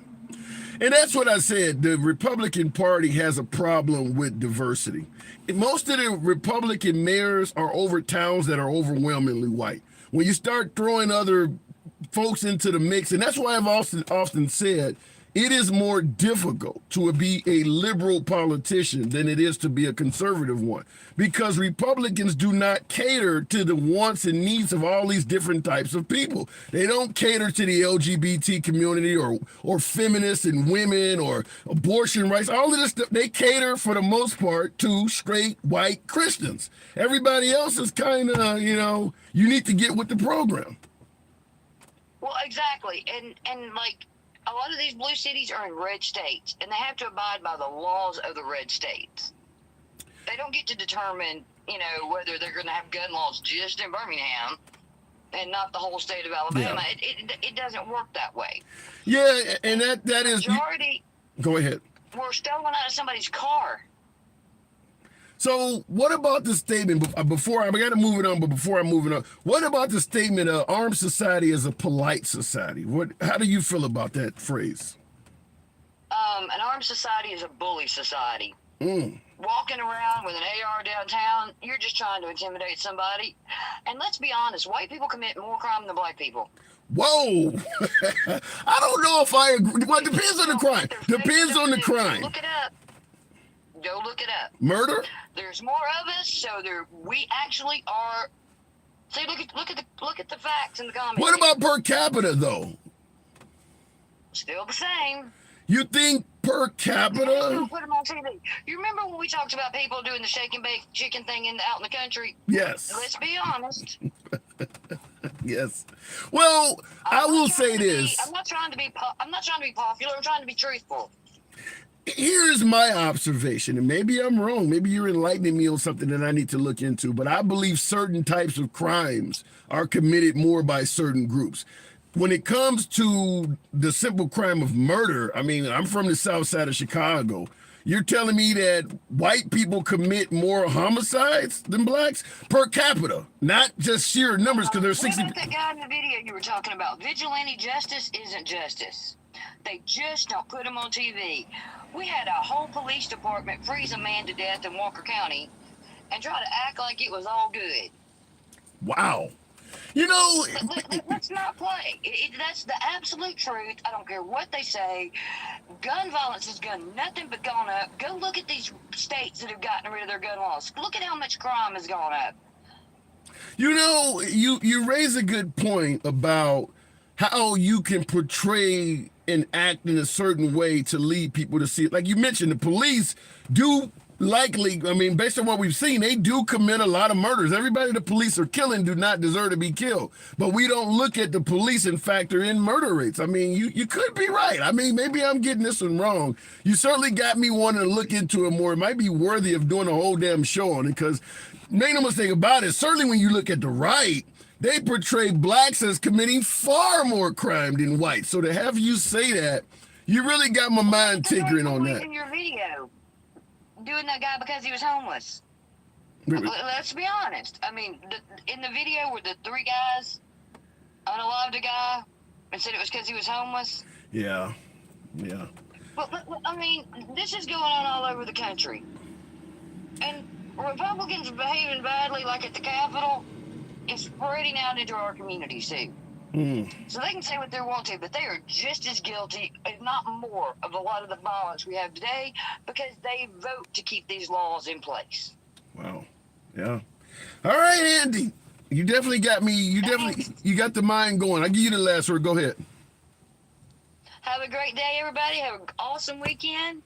Speaker 1: And that's what I said. The Republican Party has a problem with diversity. Most of the Republican mayors are over towns that are overwhelmingly white. When you start throwing other folks into the mix, and that's why I've often said, it is more difficult to be a liberal politician than it is to be a conservative one because Republicans do not cater to the wants and needs of all these different types of people. They don't cater to the LGBT community or feminists and women or abortion rights. All of this stuff, they cater for the most part to straight white Christians. Everybody else is kind of, you need to get with the program.
Speaker 5: Well, exactly. And like, a lot of these blue cities are in red states, and they have to abide by the laws of the red states. They don't get to determine, whether they're going to have gun laws just in Birmingham and not the whole state of Alabama. Yeah. It doesn't work that way.
Speaker 1: Yeah, and that is...
Speaker 5: Majority...
Speaker 1: Go ahead.
Speaker 5: We're stolen out of somebody's car.
Speaker 1: So what about the statement, before I got to move it on, but before I move it on, what about the statement, armed society is a polite society? How do you feel about that phrase?
Speaker 5: An armed society is a bully society.
Speaker 1: Mm.
Speaker 5: Walking around with an AR downtown, you're just trying to intimidate somebody. And let's be honest, white people commit more crime than black people.
Speaker 1: Whoa. I don't know if I agree. Well, it depends on the crime. Depends on the crime.
Speaker 5: Look it up. Go look it up.
Speaker 1: Murder?
Speaker 5: There's more of us, so we actually are. See, look at the facts in the comments.
Speaker 1: What about per capita though?
Speaker 5: Still the same.
Speaker 1: You think per capita?
Speaker 5: Don't put them on TV. You remember when we talked about people doing the shake and bake chicken thing out in the country?
Speaker 1: Yes.
Speaker 5: Let's be honest.
Speaker 1: Yes. Well, I will say this.
Speaker 5: I'm not trying to be popular. I'm trying to be truthful.
Speaker 1: Here's my observation, and maybe I'm wrong. Maybe you're enlightening me on something that I need to look into, but I believe certain types of crimes are committed more by certain groups. When it comes to the simple crime of murder, I mean, I'm from the south side of Chicago. You're telling me that white people commit more homicides than blacks per capita, not just sheer numbers, because there's 60.
Speaker 5: What about that guy in the video you were talking about? Vigilante justice isn't justice. They just don't put them on TV. We had a whole police department freeze a man to death in Walker County and try to act like it was all good.
Speaker 1: Wow. You know,
Speaker 5: let's not play. That's the absolute truth. I don't care what they say. Gun violence has gone nothing but gone up. Go look at these states that have gotten rid of their gun laws. Look at how much crime has gone up.
Speaker 1: You know, you raise a good point about how you can portray and act in a certain way to lead people to see it. Like you mentioned, the police do likely, I mean, based on what we've seen, they do commit a lot of murders. Everybody the police are killing do not deserve to be killed. But we don't look at the police and factor in murder rates. I mean, you could be right. I mean, maybe I'm getting this one wrong. You certainly got me wanting to look into it more. It might be worthy of doing a whole damn show on it, because make no mistake about it, certainly when you look at the right, they portray blacks as committing far more crime than whites. So to have you say that, you really got my mind tinkering on that.
Speaker 5: In your video, doing that guy because he was homeless. Let's be honest. I mean, in the video where the three guys unalived a guy and said it was because he was homeless.
Speaker 1: Yeah, yeah.
Speaker 5: But I mean, this is going on all over the country, and Republicans behaving badly, like at the Capitol, is spreading out into our communities too. So they can say what they want to, but they are just as guilty, if not more, of a lot of the violence we have today because they vote to keep these laws in place.
Speaker 1: Wow. Yeah. All right, Andy. You definitely got me. You got the mind going. I'll give you the last word. Go ahead.
Speaker 5: Have a great day, everybody. Have an awesome weekend.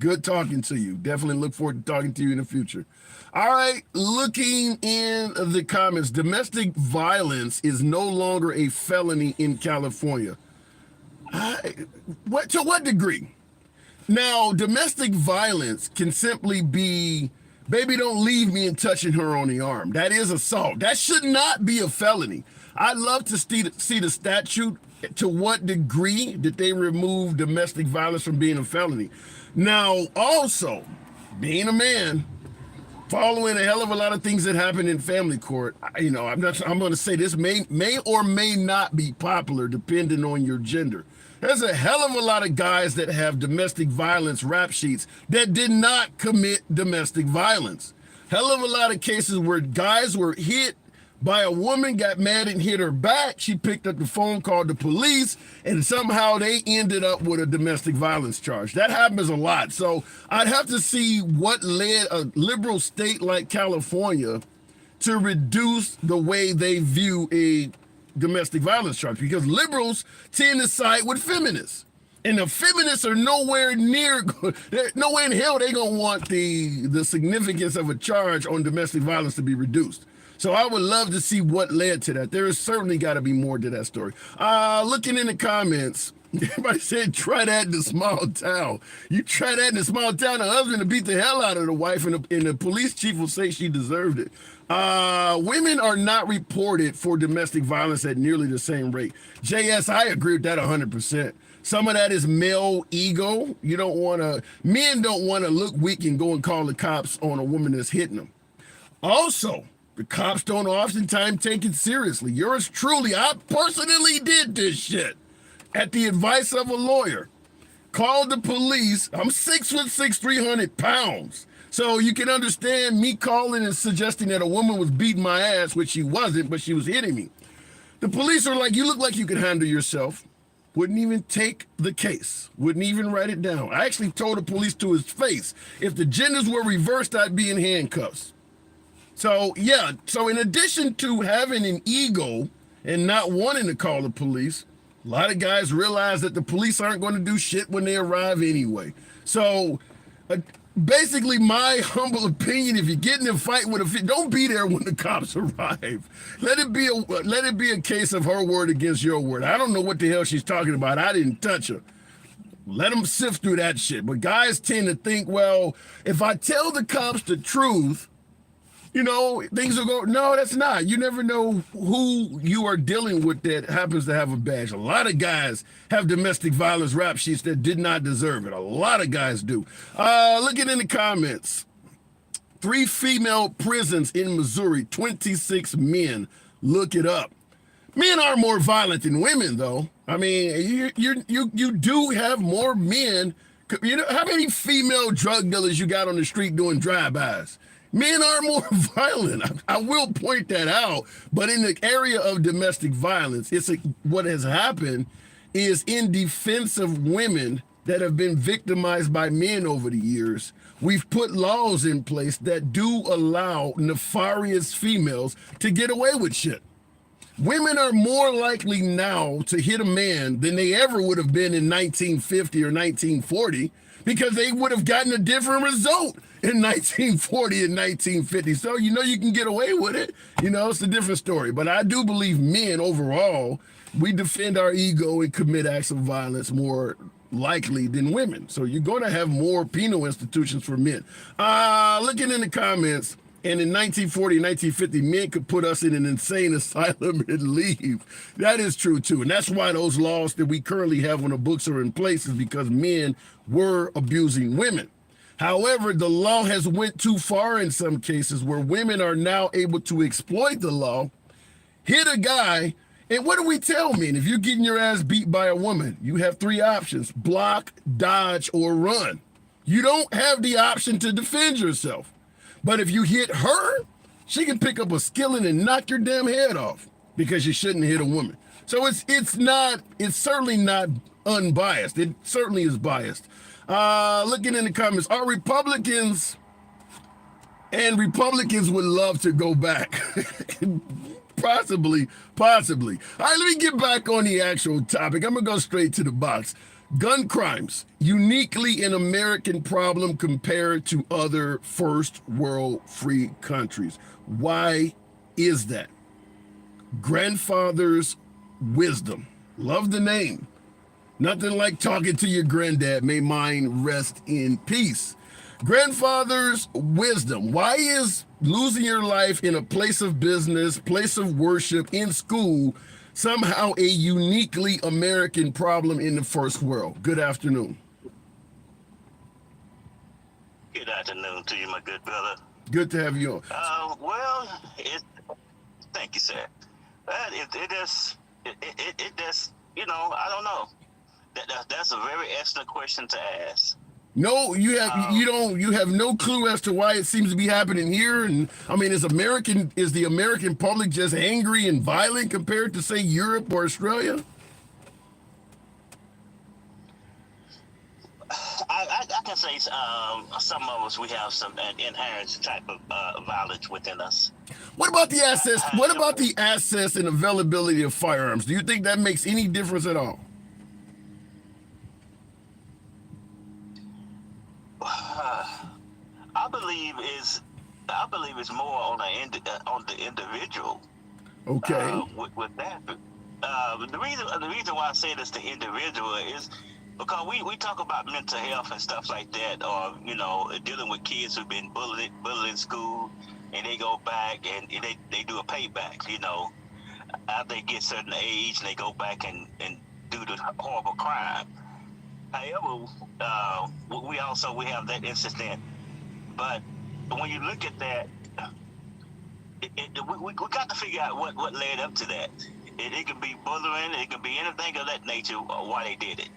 Speaker 1: Good talking to you. Definitely look forward to talking to you in the future. All right, looking in the comments, domestic violence is no longer a felony in California. To what degree? Now, domestic violence can simply be, baby, don't leave me and touching her on the arm. That is assault. That should not be a felony. I'd love to see the statute, to what degree did they remove domestic violence from being a felony. Now, also, being a man, following a hell of a lot of things that happen in family court, I'm going to say this may or may not be popular depending on your gender. There's a hell of a lot of guys that have domestic violence rap sheets that did not commit domestic violence. Hell of a lot of cases where guys were hit by a woman, got mad and hit her back. She picked up the phone, called the police, and somehow they ended up with a domestic violence charge. That happens a lot. So I'd have to see what led a liberal state like California to reduce the way they view a domestic violence charge, because liberals tend to side with feminists. And the feminists are nowhere near, nowhere in hell they gonna want the significance of a charge on domestic violence to be reduced. So I would love to see what led to that. There is certainly got to be more to that story. Looking in the comments, everybody said, try that in a small town. You try that in a small town, the husband will beat the hell out of the wife, and the police chief will say she deserved it. Women are not reported for domestic violence at nearly the same rate. JS, I agree with that 100%. Some of that is male ego. Men don't want to look weak and go and call the cops on a woman that's hitting them. Also, the cops don't oftentimes take it seriously. Yours truly, I personally did this shit at the advice of a lawyer. Called the police. I'm 6'6", 300 pounds. So you can understand me calling and suggesting that a woman was beating my ass, which she wasn't, but she was hitting me. The police are like, you look like you can handle yourself. Wouldn't even take the case. Wouldn't even write it down. I actually told the police to his face, if the genders were reversed, I'd be in handcuffs. So yeah, so in addition to having an ego and not wanting to call the police, a lot of guys realize that the police aren't going to do shit when they arrive anyway. So basically, my humble opinion, if you get in a fight with don't be there when the cops arrive. Let it be a case of her word against your word. I don't know what the hell she's talking about. I didn't touch her. Let them sift through that shit. But guys tend to think, well, if I tell the cops the truth, things will go. No, that's not. You never know who you are dealing with that happens to have a badge. A lot of guys have domestic violence rap sheets that did not deserve it. A lot of guys do. Looking in the comments. 3 female prisons in Missouri, 26 men. Look it up. Men are more violent than women, though. I mean, you do have more men. How many female drug dealers you got on the street doing drive-bys? Men are more violent. I will point that out. But in the area of domestic violence, what has happened is in defense of women that have been victimized by men over the years, we've put laws in place that do allow nefarious females to get away with shit. Women are more likely now to hit a man than they ever would have been in 1950 or 1940 because they would have gotten a different result in 1940 and 1950. So, you can get away with it. It's a different story. But I do believe men overall, we defend our ego and commit acts of violence more likely than women. So you're going to have more penal institutions for men. Looking in the comments, and in 1940, 1950, men could put us in an insane asylum and leave. That is true, too. And that's why those laws that we currently have on the books are in place, is because men were abusing women. However, the law has went too far in some cases where women are now able to exploit the law, hit a guy, and what do we tell men? If you're getting your ass beat by a woman, you have 3 options: block, dodge, or run. You don't have the option to defend yourself. But if you hit her, she can pick up a skillet and knock your damn head off because you shouldn't hit a woman. So it's certainly not unbiased. It certainly is biased. Looking in the comments, are Republicans would love to go back. Possibly. All right, let me get back on the actual topic. I'm going to go straight to the box. Gun crimes, uniquely an American problem compared to other first world free countries. Why is that? Grandfather's wisdom. Love the name. Nothing like talking to your granddad. May mine rest in peace. Grandfather's wisdom. Why is losing your life in a place of business, place of worship, in school, somehow a uniquely American problem in the first world? Good afternoon.
Speaker 6: Good afternoon to you, my good brother.
Speaker 1: Good to have you on.
Speaker 6: Thank you, sir. It just, I don't know. That's a very excellent question to ask.
Speaker 1: No, you have no clue as to why it seems to be happening here. And I mean, is the American public just angry and violent compared to, say, Europe or Australia?
Speaker 6: I can say some of us, we have some inherent type of violence within us.
Speaker 1: What about the access? What about the access and availability of firearms? Do you think that makes any difference at all?
Speaker 6: I believe it's more on the individual.
Speaker 1: Okay.
Speaker 6: With that, the reason why I say this to individual is because we talk about mental health and stuff like that, or dealing with kids who've been bullied in school. and they go back and they do a payback. After they get certain age, and they go back and do the horrible crime. However, we have that incident, but when you look at that, we got to figure out what led up to that. It could be bullying, it could be anything of that nature, why they did it.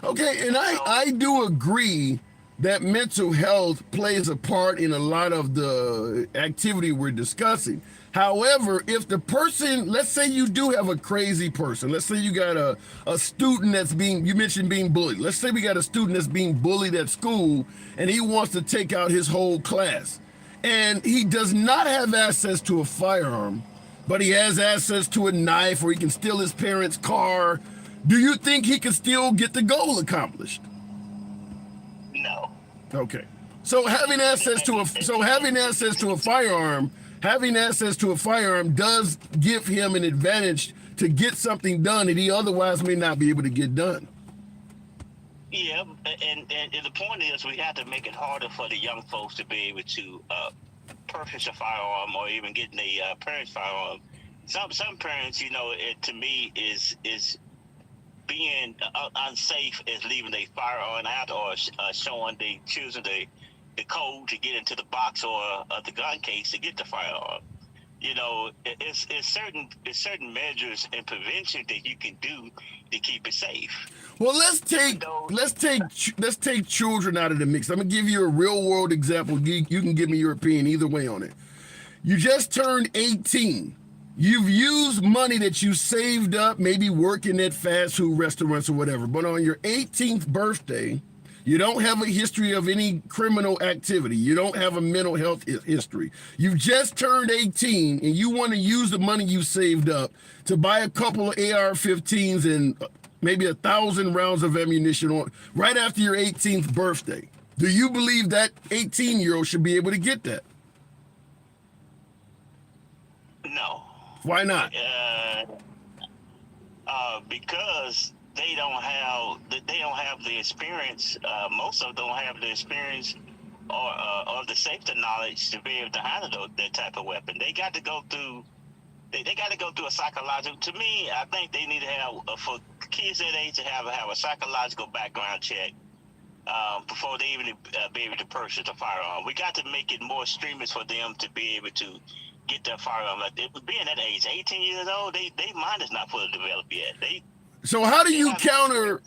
Speaker 1: Okay, and I do agree that mental health plays a part in a lot of the activity we're discussing. However, if the person, let's say you do have a crazy person, let's say you got a student that's you mentioned being bullied. Let's say we got a student that's being bullied at school and he wants to take out his whole class. And he does not have access to a firearm, but he has access to a knife, or he can steal his parents' car. Do you think he can still get the goal accomplished?
Speaker 6: No.
Speaker 1: Okay. So having access to a firearm does give him an advantage to get something done that he otherwise may not be able to get done.
Speaker 6: Yeah, and the point is we have to make it harder for the young folks to be able to purchase a firearm or even getting a parent's firearm. Some parents, it to me is being unsafe as leaving their firearm out or showing their children the code to get into the box or the gun case to get the firearm. It's certain measures and prevention that you can do to keep it safe.
Speaker 1: Well, let's take children out of the mix. I'm gonna give you a real world example. You can give me your opinion either way on it. You just turned 18. You've used money that you saved up, maybe working at fast food restaurants or whatever. But on your 18th birthday, you don't have a history of any criminal activity. You don't have a mental health history. You've just turned 18 and you want to use the money you saved up to buy a couple of AR-15s and maybe 1,000 rounds of ammunition right after your 18th birthday. Do you believe that 18-year-old should be able to get that?
Speaker 6: No.
Speaker 1: Why not?
Speaker 6: Because they don't have the experience. Most of them don't have the experience or the safety knowledge to be able to handle that type of weapon. They got to go through. They got to go through a psychological. To me, I think they need to have for kids that age to have a psychological background check before they even be able to purchase a firearm. We got to make it more streamers for them to be able to get their firearm. Like being that age, 18 years old, they mind is not fully developed yet.
Speaker 1: So how do you counter?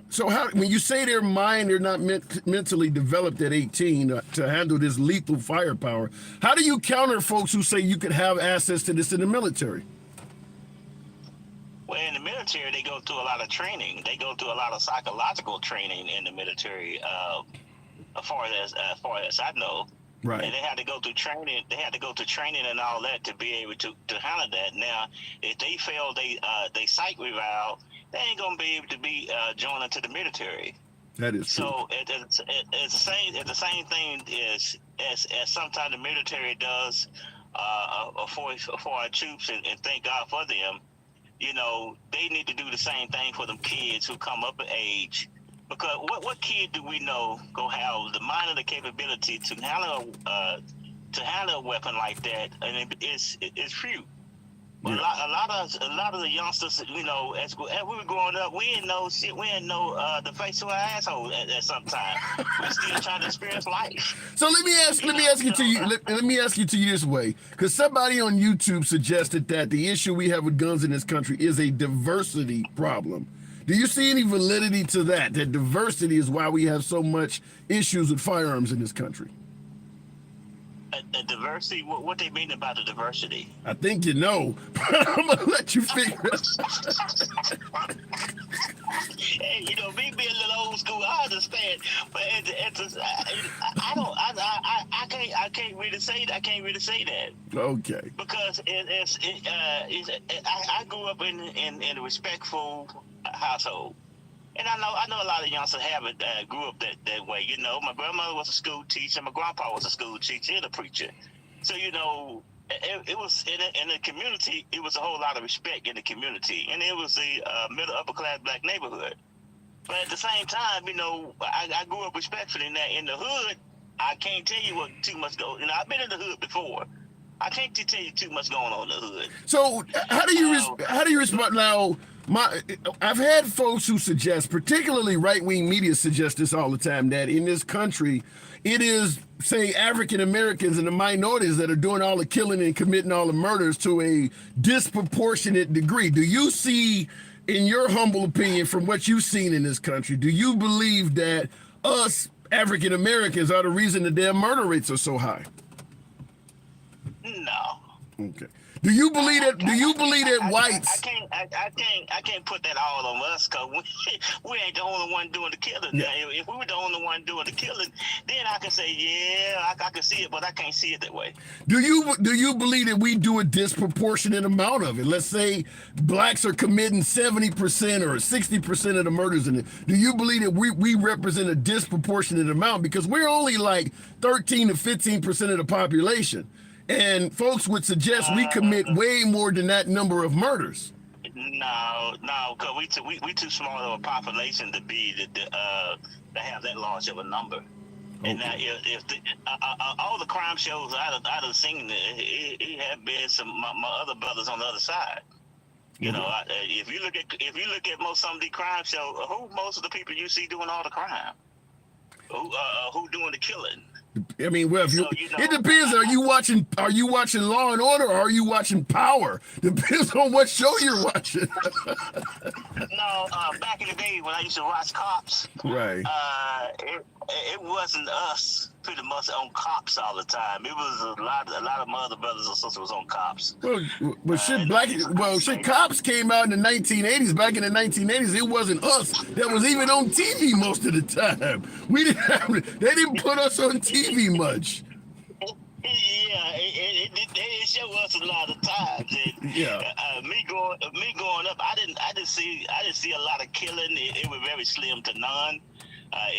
Speaker 1: So when you say their mind, they're not mentally developed at 18 to handle this lethal firepower. How do you counter folks who say you could have access to this in the military?
Speaker 6: Well, in the military, they go through a lot of training. They go through a lot of psychological training in the military. As far as I know.
Speaker 1: Right.
Speaker 6: And they had to go through training. They had to go through training and all that to be able to handle that. Now, if they fail, they psych reval, they ain't gonna be able to be joined into the military.
Speaker 1: That is true.
Speaker 6: So it's the same thing as sometimes the military does for our troops, and thank God for them. They need to do the same thing for them kids who come up in age. Because what kid do we know go have the mind and the capability to handle a weapon like that? And it's few. But yeah. a lot of the youngsters, as we were growing up, we didn't know shit. We didn't know the face of our asshole at some time. We're still trying to experience life.
Speaker 1: So let me ask you this way, because somebody on YouTube suggested that the issue we have with guns in this country is a diversity problem. Do you see any validity to that? That diversity is why we have so much issues with firearms in this country?
Speaker 6: A diversity? What they mean about the diversity?
Speaker 1: I think you know, but I'm gonna let you figure it out.
Speaker 6: Hey, me being a little old school, I understand, but I can't really say that. I can't really say that.
Speaker 1: Okay.
Speaker 6: Because I grew up in a respectful household, and I know a lot of youngsters haven't grew up that way. My grandmother was a school teacher, my grandpa was a school teacher and a preacher, so it was in the community. It was a whole lot of respect in the community, and it was a middle upper class black neighborhood. But at the same time, I grew up respectfully in the hood. I can't tell you what too much go. You know, I've been in the hood before. I can't tell you too much going on in the hood.
Speaker 1: So how do you respond now? I've had folks who suggest, particularly right-wing media suggest this all the time, that in this country, it is, say, African Americans and the minorities that are doing all the killing and committing all the murders to a disproportionate degree. Do you see, in your humble opinion, from what you've seen in this country, do you believe that us African Americans are the reason the damn murder rates are so high?
Speaker 6: No.
Speaker 1: Okay. Do you believe that? Do you believe that whites?
Speaker 6: I can't put that all on us because we ain't the only one doing the killing.
Speaker 1: Yeah.
Speaker 6: Now, if we were the only one doing the killing, then I can say, yeah, I can see it, but I can't see it that way.
Speaker 1: Do you believe that we do a disproportionate amount of it? Let's say blacks are committing 70% or 60% of the murders in it. Do you believe that we represent a disproportionate amount because we're only like 13 to 15% of the population? And folks would suggest we commit way more than that number of murders.
Speaker 6: No, because we too small of a population to be to have that large of a number. Okay. And now, if all the crime shows I've seen, it have been some my other brothers on the other side. You know, if you look at some of the crime shows, who most of the people you see doing all the crime, who doing the killing.
Speaker 1: I mean, well,
Speaker 6: So,
Speaker 1: it depends. Are you watching Law and Order, or are you watching Power? Depends on what show you're watching.
Speaker 6: No, back in the day when I used to watch Cops,
Speaker 1: right?
Speaker 6: It wasn't us pretty much on Cops all the time. It was a lot of my other brothers and sisters was on Cops.
Speaker 1: Well, shit, Cops came out in the 1980s. Back in the 1980s, it wasn't us that was even on TV most of the time. They didn't put us on TV much.
Speaker 6: Yeah, they didn't show us a lot of times. And, me growing up, I didn't see a lot of killing. It was very slim to none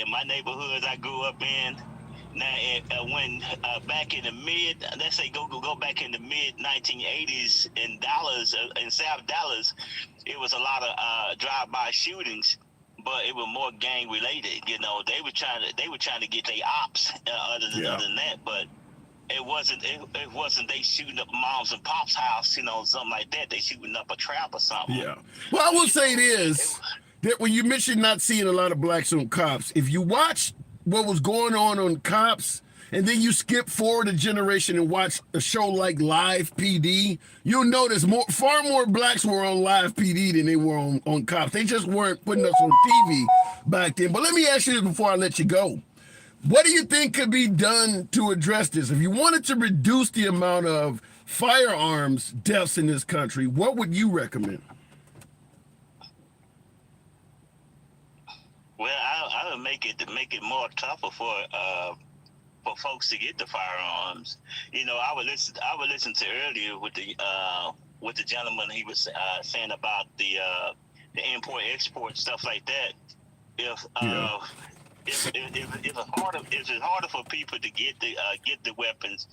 Speaker 6: in my neighborhoods I grew up in. Now, when back in the let's say go back in the mid 1980s in Dallas, in South Dallas, it was a lot of drive-by shootings. But it was more gang related, you know. They were trying to get their ops other than that, but it wasn't they shooting up moms and pops' house, you know, something like that. They shooting up a trap or something. Yeah.
Speaker 1: Well, I will say this, that when you mentioned not seeing a lot of blacks on Cops, if you watch what was going on Cops, and then you skip forward a generation and watch a show like Live PD, you'll notice far more blacks were on Live PD than they were on Cops. They just weren't putting us on TV back then. But let me ask you this before I let you go. What do you think could be done to address this? If you wanted to reduce the amount of firearms deaths in this country, what would you recommend?
Speaker 6: Well, I would make it more tougher for folks to get the firearms. You know, I would listen to earlier with the gentleman. He was saying about the import export stuff like that. If it's harder for people to get the weapons,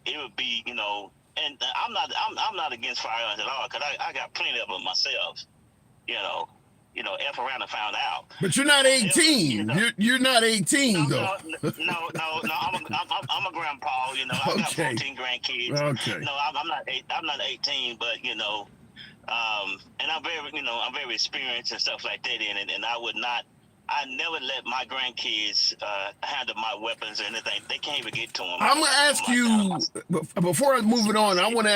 Speaker 6: it would be, you know. And I'm not against firearms at all, because I got plenty of them myself. You know, F around and found out.
Speaker 1: But you're not 18. You're not 18 though.
Speaker 6: No. I'm a grandpa. You know, I got 14 grandkids.
Speaker 1: Okay.
Speaker 6: No, I'm not 18, but you know, and I'm very experienced and stuff like that in it, and I never let my grandkids handle my weapons or anything. They can't even get to them.
Speaker 1: I'm gonna ask you before I move it on. I want to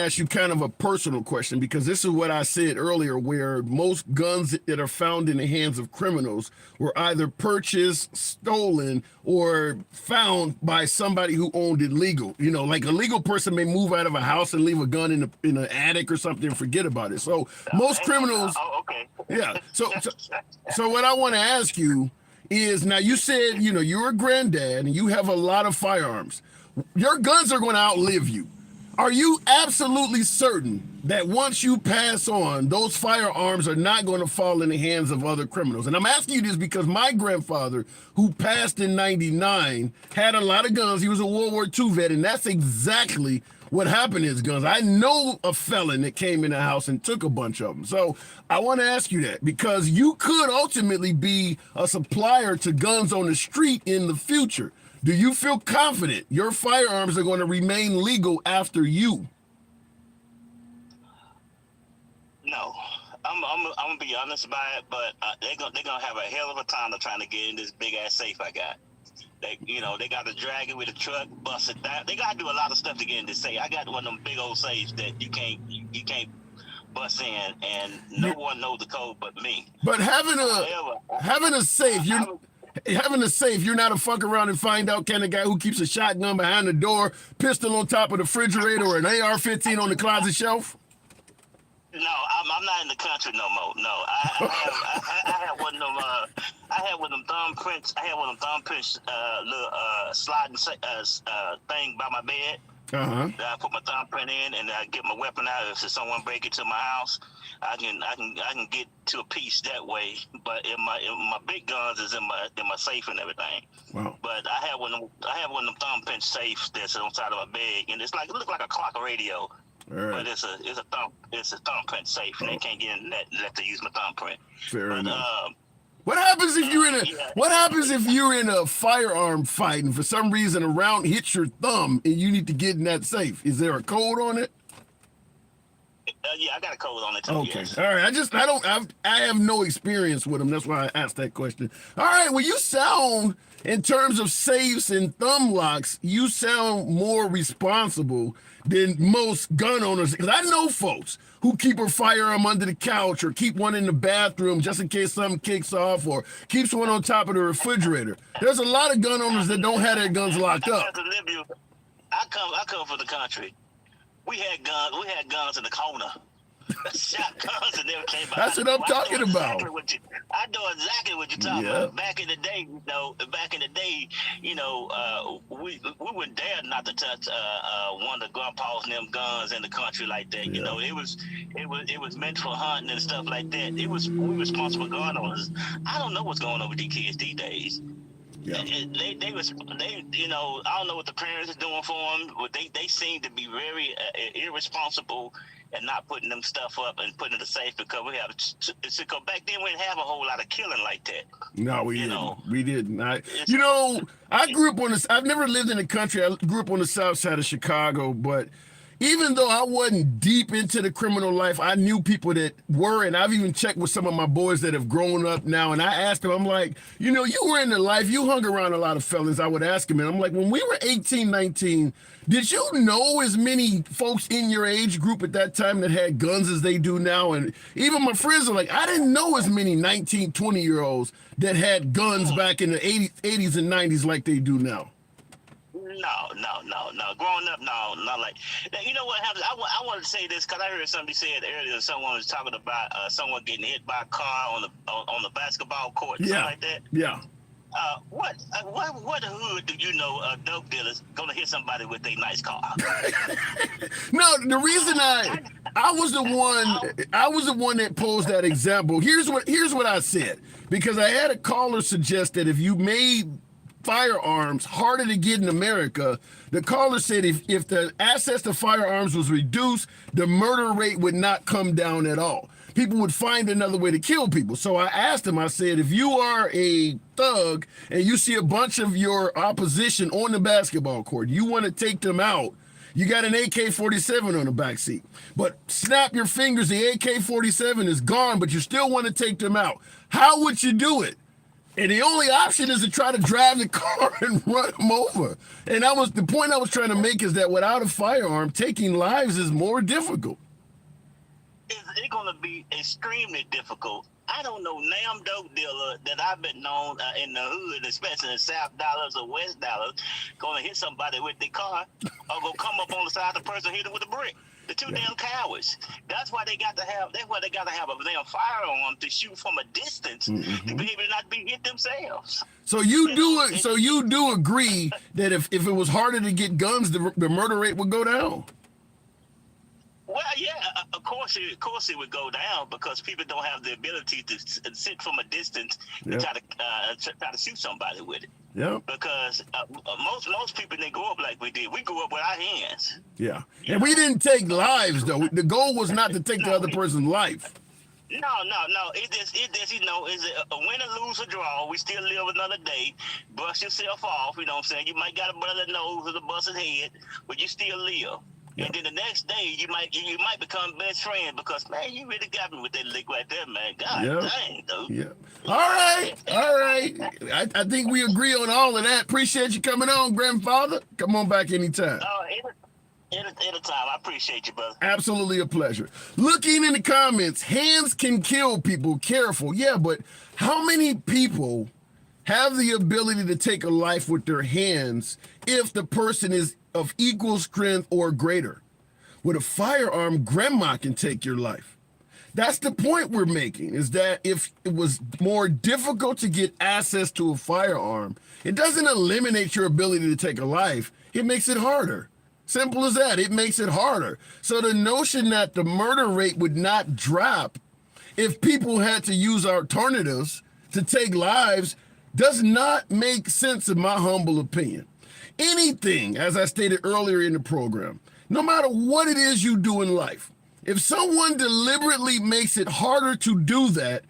Speaker 1: ask you kind of a personal question, because this is what I said earlier, where most guns that are found in the hands of criminals were either purchased, stolen, or found by somebody who owned it legal. You know, like a legal person may move out of a house and leave a gun in an attic or something and forget about it. So most criminals.
Speaker 6: Okay.
Speaker 1: Yeah. So what I want to ask you is, now you said, you know, you're a granddad and you have a lot of firearms. Your guns are going to outlive you. Are you absolutely certain that once you pass on, those firearms are not going to fall in the hands of other criminals? And I'm asking you this because my grandfather, who passed in '99, had a lot of guns. He was a World War II vet, and that's exactly what happened is guns. I know a felon that came in the house and took a bunch of them. So I want to ask you that, because you could ultimately be a supplier to guns on the street in the future. Do you feel confident your firearms are going to remain legal after you?
Speaker 6: No, I'm gonna be honest about it, but they're gonna have a hell of a time of trying to get in this big ass safe I got. They got to drag it with a truck, bust it down. They got to do a lot of stuff to get in this safe. I got one of them big old safes that you can't bust in, and no one knows the code but me.
Speaker 1: But having a safe, you're not a fuck around and find out kind of guy who keeps a shotgun behind the door, pistol on top of the refrigerator, or an AR-15 on the closet shelf.
Speaker 6: No, I'm not in the country no more. No, I had one of them. I had one of them thumbprints. Little sliding thing by my bed.
Speaker 1: Uh-huh.
Speaker 6: That I put my thumbprint in, and I get my weapon out. If someone break into my house, I can get to a piece that way. But my big guns is in my safe and everything.
Speaker 1: Wow.
Speaker 6: But I have one of them thumbprint safes that's on the side of my bed, and it looks like a clock radio.
Speaker 1: Right.
Speaker 6: But it's a thumbprint safe, and they can't get in that unless they use my thumbprint.
Speaker 1: Fair enough. What happens if you're in a firearm fight and for some reason a round hits your thumb and you need to get in that safe? Is there a code on it?
Speaker 6: Yeah, I got a code on it too.
Speaker 1: Okay.
Speaker 6: Yes.
Speaker 1: All right. I have no experience with them. That's why I asked that question. All right. Well, you sound, in terms of safes and thumb locks, you sound more responsible than most gun owners. Because I know folks who keep a firearm under the couch or keep one in the bathroom just in case something kicks off, or keeps one on top of the refrigerator. There's a lot of gun owners that don't have their guns locked up.
Speaker 6: I come from the country. We had guns in the corner. Shotguns and everything.
Speaker 1: That's what I'm talking about.
Speaker 6: I know exactly what you're talking about. Back in the day, we wouldn't dare not to touch one of the grandpas and them guns in the country like that. You know, it was meant for hunting and stuff like that. We responsible gun owners. I don't know what's going on with these kids these days. Yeah. I don't know what the parents are doing for them, but they seem to be very irresponsible and not putting them stuff up and putting it in the safe, because we have to back then we didn't have a whole lot of killing like that.
Speaker 1: No, we didn't. I grew up I've never lived in the country. I grew up on the south side of Chicago, but even though I wasn't deep into the criminal life, I knew people that were, and I've even checked with some of my boys that have grown up now, and I asked them, I'm like, you were in the life, you hung around a lot of fellas. I would ask them, and I'm like, when we were 18, 19, did you know as many folks in your age group at that time that had guns as they do now? And even my friends are like, I didn't know as many 19, 20-year-olds that had guns back in the 80s and 90s like they do now. No. Growing up, no, not like. You know what happens? I wanted to say this because I heard somebody said earlier. Someone was talking about someone getting hit by a car on the basketball court, something like that. Yeah. What hood do you know dope dealers gonna hit somebody with a nice car? No, the reason I was the one that posed that example. Here's what I said, because I had a caller suggest that if you made firearms harder to get in America, the caller said if the access to firearms was reduced, the murder rate would not come down at all. People would find another way to kill people. So I asked him, I said, if you are a thug and you see a bunch of your opposition on the basketball court, you want to take them out, you got an AK-47 on the backseat. But snap your fingers, the AK-47 is gone, but you still want to take them out. How would you do it? And the only option is to try to drive the car and run them over. And the point I was trying to make is that without a firearm, taking lives is more difficult.
Speaker 6: It's going to be extremely difficult. I don't know damn dope dealer that I've been known in the hood, especially in South Dallas or West Dallas, going to hit somebody with their car or go come up on the side of the person, hit it with a brick. The two damn cowards. That's why they got to have. That's why they got to have a damn firearm to shoot from a distance to be able to not be hit themselves. So you do agree that if it was harder to get guns, the murder rate would go down? Well, yeah, of course it would go down because people don't have the ability to sit from a distance and try to shoot somebody with it.
Speaker 1: Yeah.
Speaker 6: Because most people didn't grow up like we did. We grew up with our hands.
Speaker 1: Yeah. And we didn't take lives though. The goal was not to take the other person's life.
Speaker 6: No. It's just is it a win or lose or draw? We still live another day. Brush yourself off. You know what I'm saying? You might got a bloody nose or a busted head, but you still live. Yeah. And then the next day, you might become best friends because, man, you really got me with that lick right there, man. God dang, dude.
Speaker 1: Yeah. All right. I think we agree on all of that. Appreciate you coming on, grandfather. Come on back anytime.
Speaker 6: Anytime. I appreciate you, brother.
Speaker 1: Absolutely a pleasure. Looking in the comments, hands can kill people. Careful. Yeah, but how many people have the ability to take a life with their hands if the person is of equal strength or greater? With a firearm, grandma can take your life. That's the point we're making, is that if it was more difficult to get access to a firearm, it doesn't eliminate your ability to take a life. It makes it harder. Simple as that. It makes it harder. So the notion that the murder rate would not drop if people had to use alternatives to take lives does not make sense in my humble opinion. Anything, as I stated earlier in the program, no matter what it is you do in life, if someone deliberately makes it harder to do that,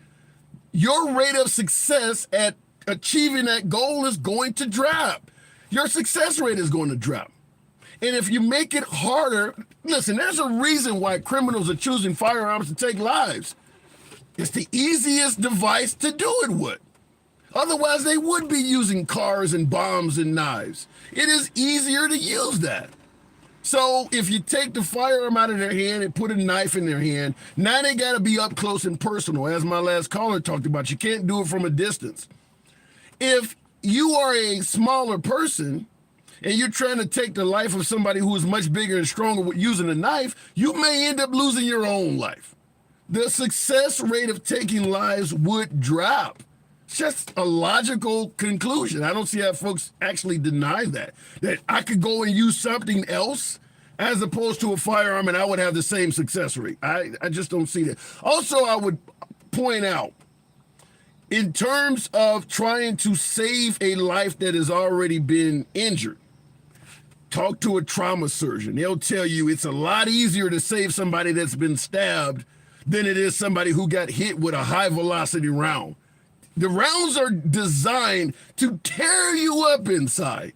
Speaker 1: your rate of success at achieving that goal is going to drop. Your success rate is going to drop. And if you make it harder, listen, there's a reason why criminals are choosing firearms to take lives. It's the easiest device to do it with. Otherwise, they would be using cars and bombs and knives. It is easier to use that. So if you take the firearm out of their hand and put a knife in their hand, now they got to be up close and personal. As my last caller talked about, you can't do it from a distance. If you are a smaller person and you're trying to take the life of somebody who is much bigger and stronger with using a knife, you may end up losing your own life. The success rate of taking lives would drop. It's just a logical conclusion. I don't see how folks actually deny that I could go and use something else as opposed to a firearm and I would have the same success rate. I just don't see that. Also, I would point out, in terms of trying to save a life that has already been injured, talk to a trauma surgeon. They'll tell you it's a lot easier to save somebody that's been stabbed than it is somebody who got hit with a high velocity round. The rounds are designed to tear you up inside.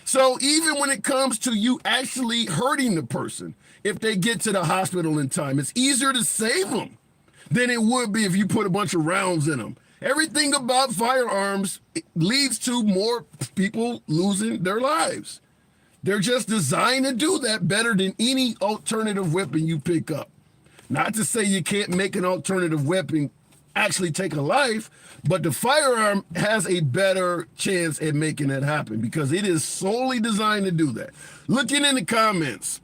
Speaker 1: So even when it comes to you actually hurting the person, if they get to the hospital in time, it's easier to save them than it would be if you put a bunch of rounds in them. Everything about firearms leads to more people losing their lives. They're just designed to do that better than any alternative weapon you pick up. Not to say you can't make an alternative weapon actually take a life, but the firearm has a better chance at making that happen because it is solely designed to do that. Looking in the comments,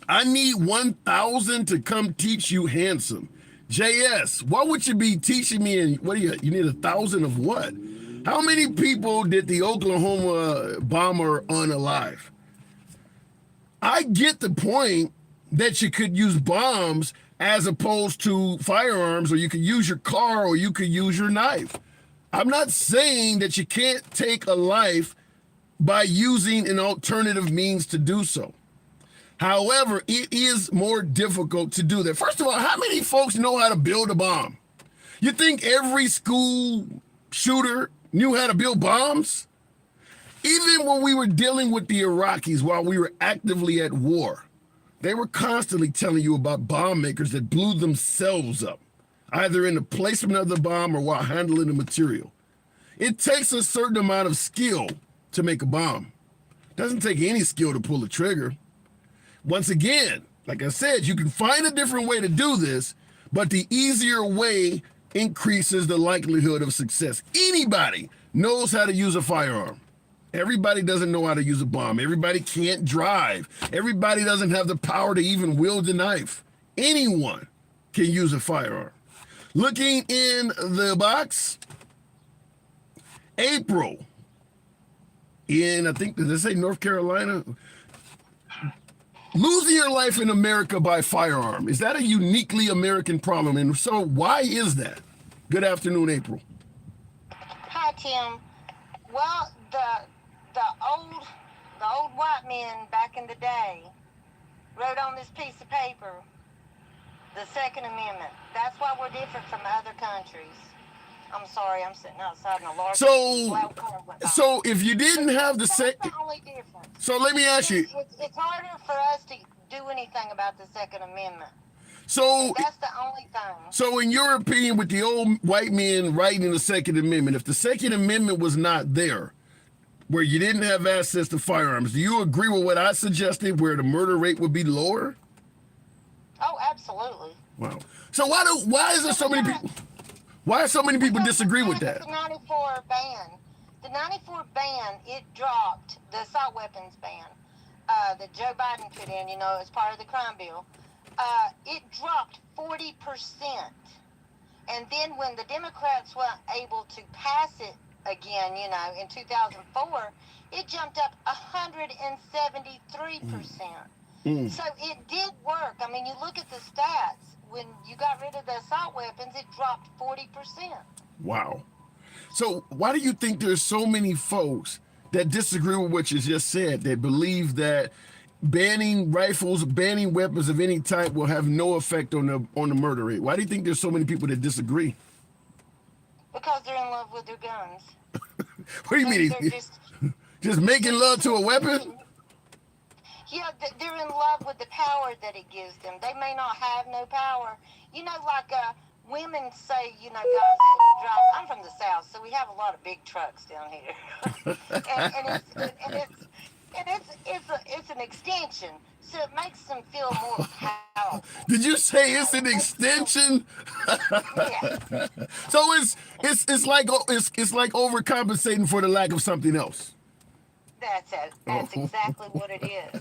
Speaker 1: I need 1,000 to come teach you handsome. JS, what would you be teaching me? And what do you need 1,000 of what? How many people did the Oklahoma bomber unalive? I get the point that you could use bombs as opposed to firearms, or you could use your car, or you could use your knife. I'm not saying that you can't take a life by using an alternative means to do so. However, it is more difficult to do that. First of all, how many folks know how to build a bomb? You think every school shooter knew how to build bombs? Even when we were dealing with the Iraqis while we were actively at war, they were constantly telling you about bomb makers that blew themselves up, either in the placement of the bomb or while handling the material. It takes a certain amount of skill to make a bomb. It doesn't take any skill to pull a trigger. Once again, like I said, you can find a different way to do this, but the easier way increases the likelihood of success. Anybody knows how to use a firearm. Everybody doesn't know how to use a bomb. Everybody can't drive. Everybody doesn't have the power to even wield a knife. Anyone can use a firearm. Looking in the box, April in, I think, did it say North Carolina? Losing your life in America by firearm. Is that a uniquely American problem? And so why is that? Good afternoon, April.
Speaker 7: Hi, Tim. Well, the old white men back in the day wrote on this piece of paper the Second Amendment. That's why we're different from other countries. I'm sorry, I'm sitting outside in a large loud car went by.
Speaker 1: So if you didn't have the
Speaker 7: That's the only difference.
Speaker 1: so let me ask you.
Speaker 7: It's harder for us to do anything about the Second Amendment.
Speaker 1: So
Speaker 7: that's the only thing.
Speaker 1: So in your opinion, with the old white men writing the Second Amendment, if the Second Amendment was not there, where you didn't have access to firearms, do you agree with what I suggested, where the murder rate would be lower?
Speaker 7: Oh, absolutely.
Speaker 1: Wow. So why is there so many people? Why so many people disagree with that?
Speaker 7: The 94 ban. The 94 ban, it dropped the assault weapons ban that Joe Biden put in, as part of the crime bill. It dropped 40%. And then when the Democrats weren't able to pass it again, in 2004, it jumped up 173%. So it did work. I mean, you look at the stats. When you got rid of the assault weapons, it dropped 40%.
Speaker 1: Wow. So why do you think there's so many folks that disagree with what you just said, that believe that banning rifles, banning weapons of any type will have no effect on the murder rate? Why do you think there's so many people that disagree?
Speaker 7: Because they're in love with their guns.
Speaker 1: What do you mean? Just making love to a weapon?
Speaker 7: Yeah, they're in love with the power that it gives them. They may not have no power. Women say, guys that drive. I'm from the South, so we have a lot of big trucks down here. It's an extension, so it makes them feel more powerful.
Speaker 1: Did you say it's an extension?
Speaker 7: Yeah.
Speaker 1: So it's like overcompensating for the lack of something else.
Speaker 7: That's it. That's exactly what it is.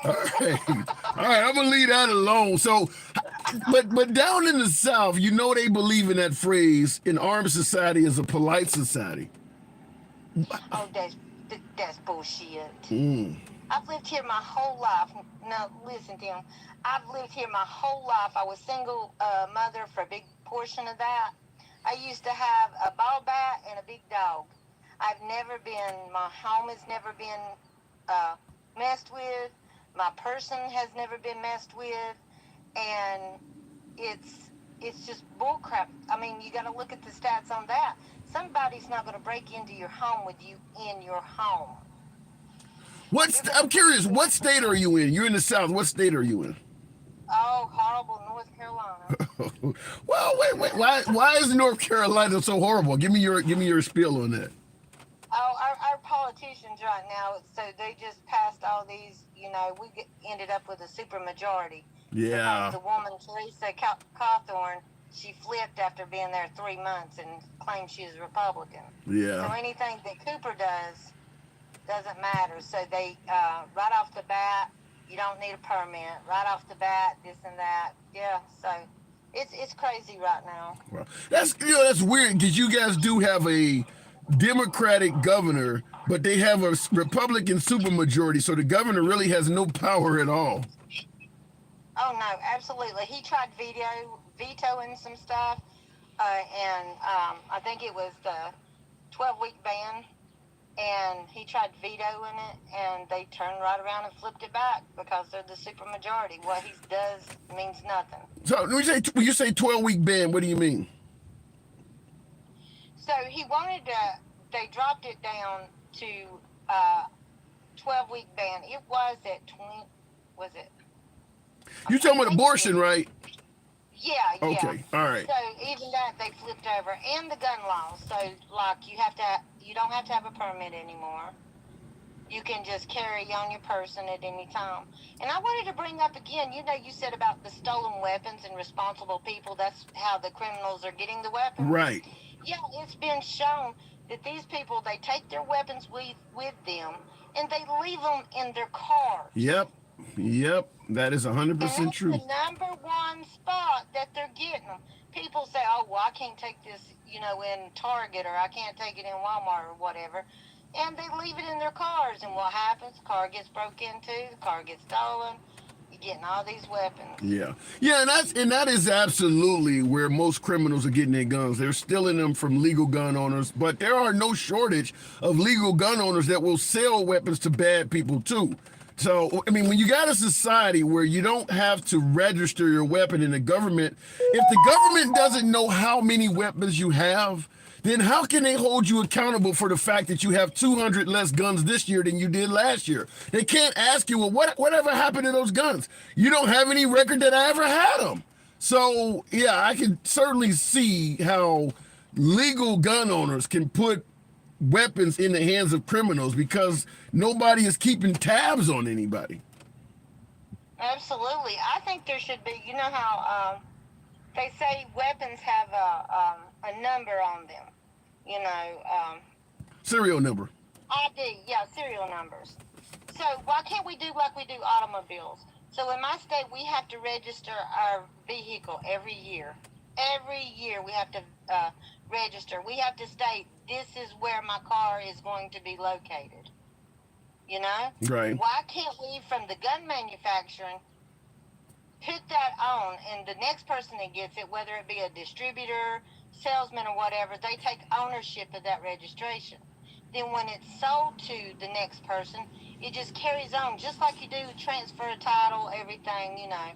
Speaker 1: All right. I'm gonna leave that alone. So, but down in the South, they believe in that phrase: "An armed society is a polite society."
Speaker 7: Oh, that's bullshit. I've lived here my whole life. Now, listen, Tim. I've lived here my whole life. I was single mother for a big portion of that. I used to have a ball bat and a big dog. My home has never been messed with. My person has never been messed with. And it's just bullcrap. I mean, you got to look at the stats on that. Somebody's not going to break into your home with you in your home. I'm curious, what state are you in? You're in the South. What state are you in? Oh, horrible North Carolina.
Speaker 1: Well, wait. Why is North Carolina so horrible? Give me your spiel on that.
Speaker 7: Oh, our politicians right now, so they just passed all these, ended up with a super majority.
Speaker 1: Yeah.
Speaker 7: Because the woman, Teresa Cawthorn, she flipped after being there 3 months and claimed she was a Republican.
Speaker 1: Yeah.
Speaker 7: So anything that Cooper does doesn't matter. So they, right off the bat, you don't need a permit. Right off the bat, this and that. Yeah, so it's crazy right now.
Speaker 1: Well, that's weird, because you guys do have a Democratic governor, but they have a Republican supermajority, so the governor really has no power at all.
Speaker 7: Oh no, absolutely. He tried vetoing some stuff, and I think it was the 12-week ban, and he tried vetoing it, and they turned right around and flipped it back because they're the supermajority. What he does means nothing. So
Speaker 1: when you say 12-week ban, what do you mean?
Speaker 7: So he wanted they dropped it down to 12-week ban. It was at 20, was it?
Speaker 1: You're talking about abortion, right?
Speaker 7: Yeah.
Speaker 1: Okay, all right.
Speaker 7: So even that they flipped over, and the gun laws. So like you don't have to have a permit anymore. You can just carry on your person at any time. And I wanted to bring up again, you said about the stolen weapons and responsible people. That's how the criminals are getting the weapons.
Speaker 1: Right.
Speaker 7: Yeah, it's been shown that these people, they take their weapons with them, and they leave them in their cars.
Speaker 1: Yep. That is 100% true.
Speaker 7: That's the number one spot that they're getting them. People say, oh, well, I can't take this, in Target, or I can't take it in Walmart or whatever. And they leave it in their cars. And what happens? The car gets broke into, the car gets stolen. getting all these weapons.
Speaker 1: Yeah, and that is absolutely where most criminals are getting their guns. They're stealing them from legal gun owners, but there are no shortage of legal gun owners that will sell weapons to bad people too. So, I mean, when you got a society where you don't have to register your weapon in the government, if the government doesn't know how many weapons you have, then how can they hold you accountable for the fact that you have 200 less guns this year than you did last year? They can't ask you, well, whatever happened to those guns? You don't have any record that I ever had them. So, yeah, I can certainly see how legal gun owners can put weapons in the hands of criminals because nobody is keeping tabs on anybody.
Speaker 7: Absolutely. I think there should be, you know how they say weapons have a number on them, you know.
Speaker 1: Serial number.
Speaker 7: ID, yeah, serial numbers. So why can't we do like we do automobiles? So in my state, we have to register our vehicle every year. Every year we have to register. We have to state this is where my car is going to be located. You know?
Speaker 1: Right.
Speaker 7: Why can't we, from the gun manufacturing, put that on, and the next person that gets it, whether it be a distributor, salesman, or whatever, they take ownership of that registration. Then when it's sold to the next person, it just carries on, just like you do transfer a title, everything, you know.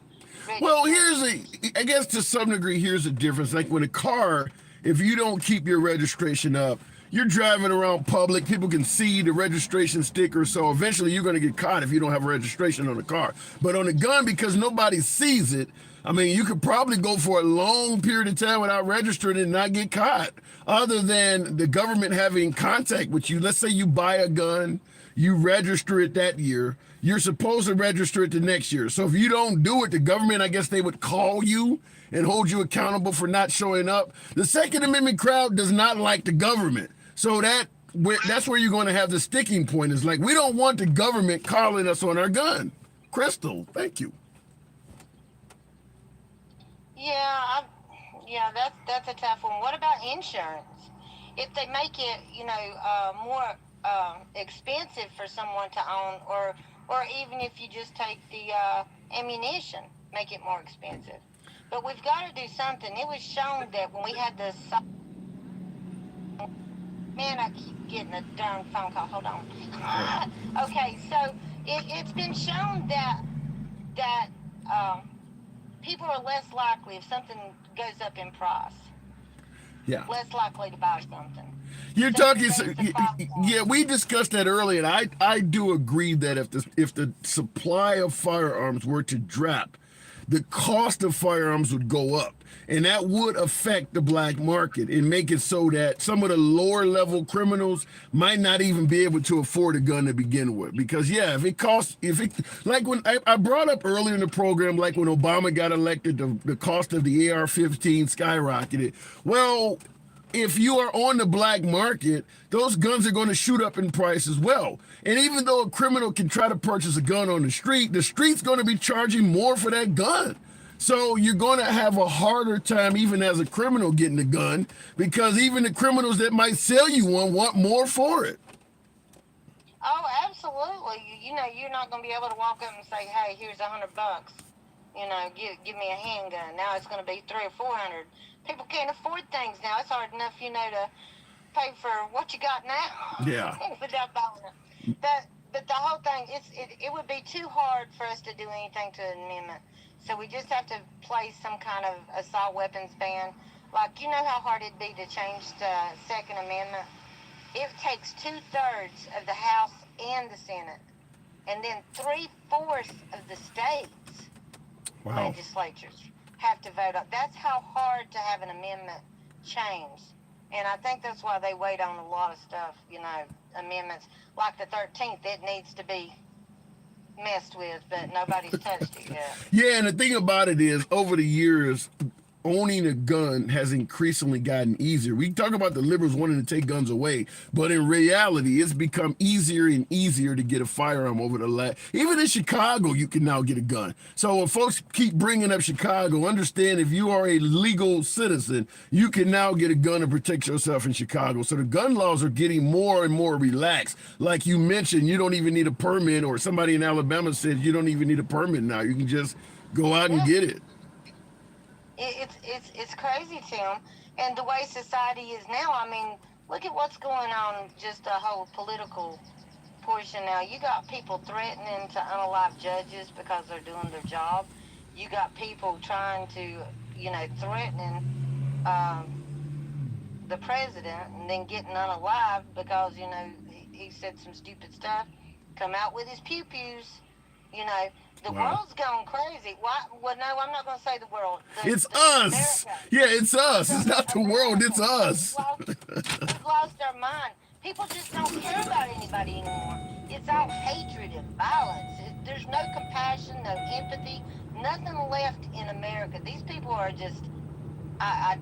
Speaker 1: Well, I guess to some degree, here's the difference. Like with a car, if you don't keep your registration up, you're driving around public, people can see the registration sticker, so eventually you're going to get caught if you don't have a registration on the car. But on a gun, because nobody sees it, I mean, you could probably go for a long period of time without registering and not get caught, other than the government having contact with you. Let's say you buy a gun, you register it that year, you're supposed to register it the next year. So if you don't do it, the government, I guess they would call you and hold you accountable for not showing up. The Second Amendment crowd does not like the government. So that's where you're going to have the sticking point. Is like, we don't want the government calling us on our gun. Crystal, thank you.
Speaker 7: Yeah, that's a tough one. What about insurance? If they make it, you know, more expensive for someone to own, or even if you just take the ammunition, make it more expensive. But we've got to do something. It was shown that when we had this. Man, I keep getting a darn phone call. Hold on. Okay, so it's been shown that people are less likely, if something goes up in price, less likely to buy something.
Speaker 1: You're talking, yeah, we discussed that earlier, and I do agree that if the supply of firearms were to drop, the cost of firearms would go up. And that would affect the black market and make it so that some of the lower level criminals might not even be able to afford a gun to begin with. Because like when I brought up earlier in the program, like when Obama got elected, the cost of the AR-15 skyrocketed. Well, if you are on the black market, those guns are going to shoot up in price as well. And even though a criminal can try to purchase a gun on the street's going to be charging more for that gun. So you're going to have a harder time, even as a criminal, getting a gun, because even the criminals that might sell you one want more for it.
Speaker 7: Oh, absolutely. You know, you're not going to be able to walk up and say, hey, here's $100. You know, give me a handgun. Now it's going to be $300 or $400. People can't afford things now. It's hard enough, you know, to pay for what you got now.
Speaker 1: Yeah.
Speaker 7: Without buying it. But the whole thing, it would be too hard for us to do anything to an amendment. So we just have to place some kind of assault weapons ban. Like, you know how hard it'd be to change the Second Amendment? It takes 2/3 of the House and the Senate, and then 3/4 of the states' legislatures have to vote up. That's how hard to have an amendment change. And I think that's why they wait on a lot of stuff, you know, amendments. Like the 13th, it needs to be messed with, but nobody's touched it yet.
Speaker 1: Yeah, and the thing about it is, over the years, owning a gun has increasingly gotten easier. We talk about the liberals wanting to take guns away, but in reality, it's become easier and easier to get a firearm over the last. Even in Chicago, you can now get a gun. So when folks keep bringing up Chicago, understand if you are a legal citizen, you can now get a gun to protect yourself in Chicago. So the gun laws are getting more and more relaxed. Like you mentioned, you don't even need a permit, or somebody in Alabama said you don't even need a permit now. You can just go out and get it.
Speaker 7: It's crazy, Tim. And the way society is now, I mean, look at what's going on, just the whole political portion now. You got people threatening to unalive judges because they're doing their job. You got people trying to, threatening the president and then getting unalived because, he said some stupid stuff. Come out with his pew-pews, The world's gone crazy. Why? Well, no, I'm not going to say the world.
Speaker 1: It's us. America. Yeah, it's us. It's not the world. It's us.
Speaker 7: We've lost our mind. People just don't care about anybody anymore. It's all hatred and violence. There's no compassion, no empathy, nothing left in America. These people are just. I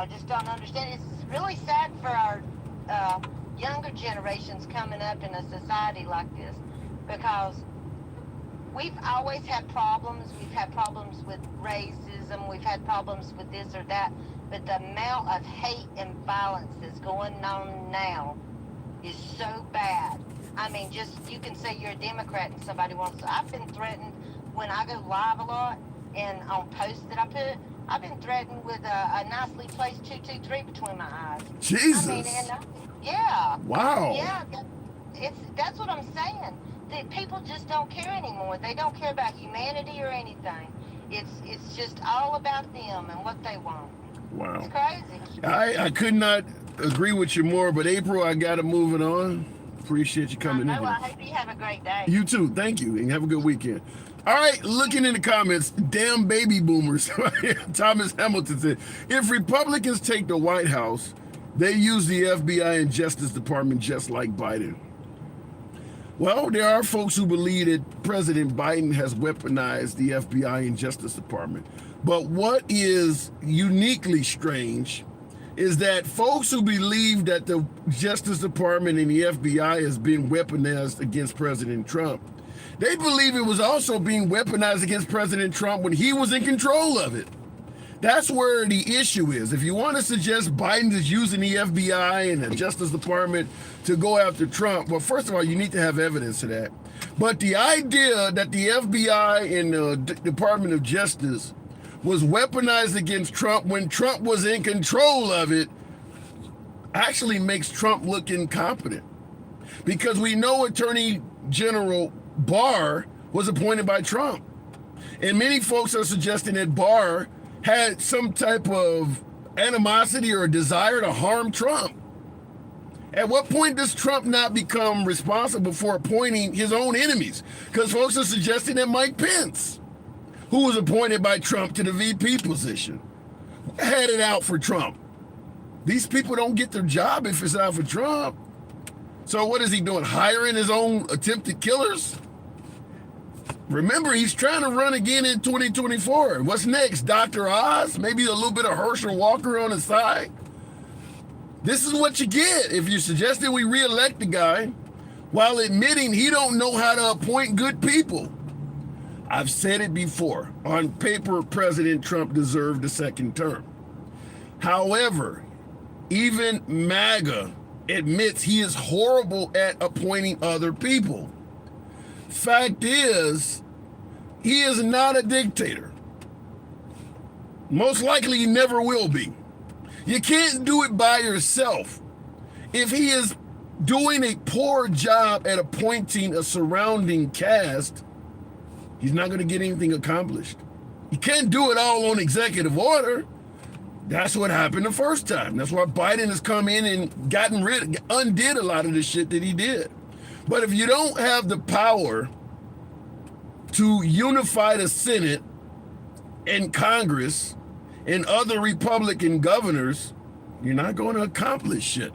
Speaker 7: just don't understand. It's really sad for our younger generations coming up in a society like this, because we've always had problems. We've had problems with racism. We've had problems with this or that. But the amount of hate and violence that's going on now is so bad. I mean, just you can say you're a Democrat and somebody wants to. I've been threatened when I go live a lot and on posts that I put. I've been threatened with a nicely placed 223 between my eyes.
Speaker 1: Jesus.
Speaker 7: I mean, yeah.
Speaker 1: Wow.
Speaker 7: Yeah, that's what I'm saying. People just don't care anymore. They don't care about humanity or anything. It's just all about them and what they want.
Speaker 1: Wow.
Speaker 7: It's crazy.
Speaker 1: I could not agree with you more, but April, I got to move it on. Appreciate you coming in here.
Speaker 7: I hope you have a great day.
Speaker 1: You too. Thank you, and have a good weekend. All right, looking in the comments, damn baby boomers. Thomas Hamilton said, if Republicans take the White House, they use the FBI and Justice Department just like Biden. Well, there are folks who believe that President Biden has weaponized the FBI and Justice Department. But what is uniquely strange is that folks who believe that the Justice Department and the FBI has been weaponized against President Trump, they believe it was also being weaponized against President Trump when he was in control of it. That's where the issue is. If you want to suggest Biden is using the FBI and the Justice Department to go after Trump, well, first of all, you need to have evidence of that. But the idea that the FBI and the Department of Justice was weaponized against Trump when Trump was in control of it actually makes Trump look incompetent. Because we know Attorney General Barr was appointed by Trump. And many folks are suggesting that Barr had some type of animosity or a desire to harm Trump. At what point does Trump not become responsible for appointing his own enemies? Because folks are suggesting that Mike Pence, who was appointed by Trump to the VP position, had it out for Trump. These people don't get their job if it's out for Trump. So what is he doing? Hiring his own attempted killers? Remember, he's trying to run again in 2024. What's next? Dr. Oz? Maybe a little bit of Herschel Walker on the side? This is what you get if you're suggesting we reelect the guy while admitting he don't know how to appoint good people. I've said it before. On paper, President Trump deserved a second term. However, even MAGA admits he is horrible at appointing other people. Fact is, he is not a dictator. Most likely he never will be. You can't do it by yourself. If he is doing a poor job at appointing a surrounding cast, he's not going to get anything accomplished. You can't do it all on executive order. That's what happened the first time. That's why Biden has come in and undid a lot of the shit that he did. But if you don't have the power to unify the Senate and Congress and other Republican governors, you're not going to accomplish shit.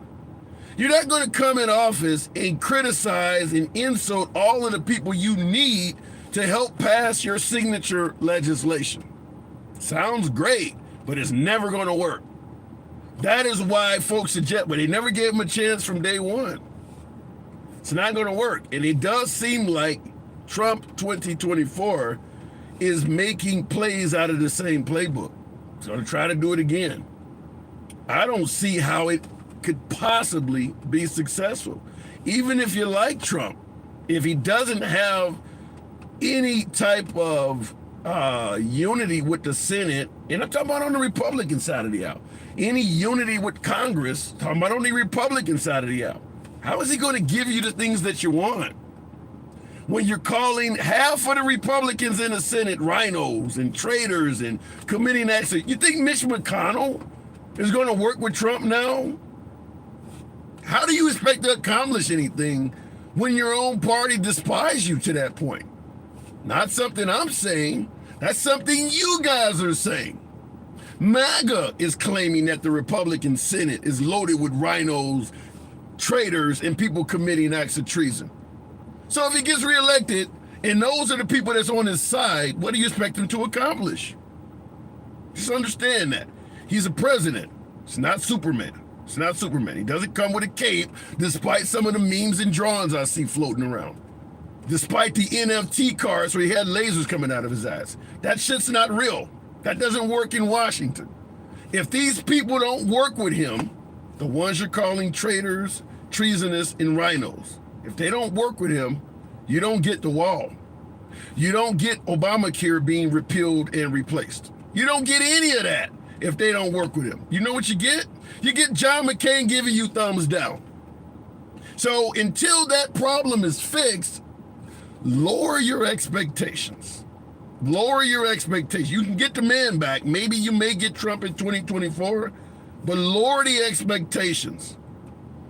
Speaker 1: You're not going to come in office and criticize and insult all of the people you need to help pass your signature legislation. Sounds great, but it's never going to work. That is why folks suggest, but they never gave him a chance from day one. It's not going to work. And it does seem like Trump 2024 is making plays out of the same playbook. He's going to try to do it again. I don't see how it could possibly be successful. Even if you like Trump, if he doesn't have any type of unity with the Senate, and I'm talking about on the Republican side of the aisle, any unity with Congress, talking about on the Republican side of the aisle, how is he going to give you the things that you want? When you're calling half of the Republicans in the Senate rhinos and traitors and committing acts, you think Mitch McConnell is going to work with Trump now? How do you expect to accomplish anything when your own party despises you to that point? Not something I'm saying. That's something you guys are saying. MAGA is claiming that the Republican Senate is loaded with rhinos, traitors, and people committing acts of treason. So if he gets reelected, and those are the people that's on his side, what do you expect him to accomplish? Just understand that. He's a president. It's not Superman. It's not Superman. He doesn't come with a cape, despite some of the memes and drawings I see floating around. Despite the NFT cards where he had lasers coming out of his eyes. That shit's not real. That doesn't work in Washington. If these people don't work with him, the ones you're calling traitors, treasonous, and rhinos, if they don't work with him, you don't get the wall. You don't get Obamacare being repealed and replaced. You don't get any of that if they don't work with him. You know what you get? You get John McCain giving you thumbs down. So until that problem is fixed, lower your expectations. Lower your expectations. You can get the man back. Maybe you may get Trump in 2024, but lower the expectations.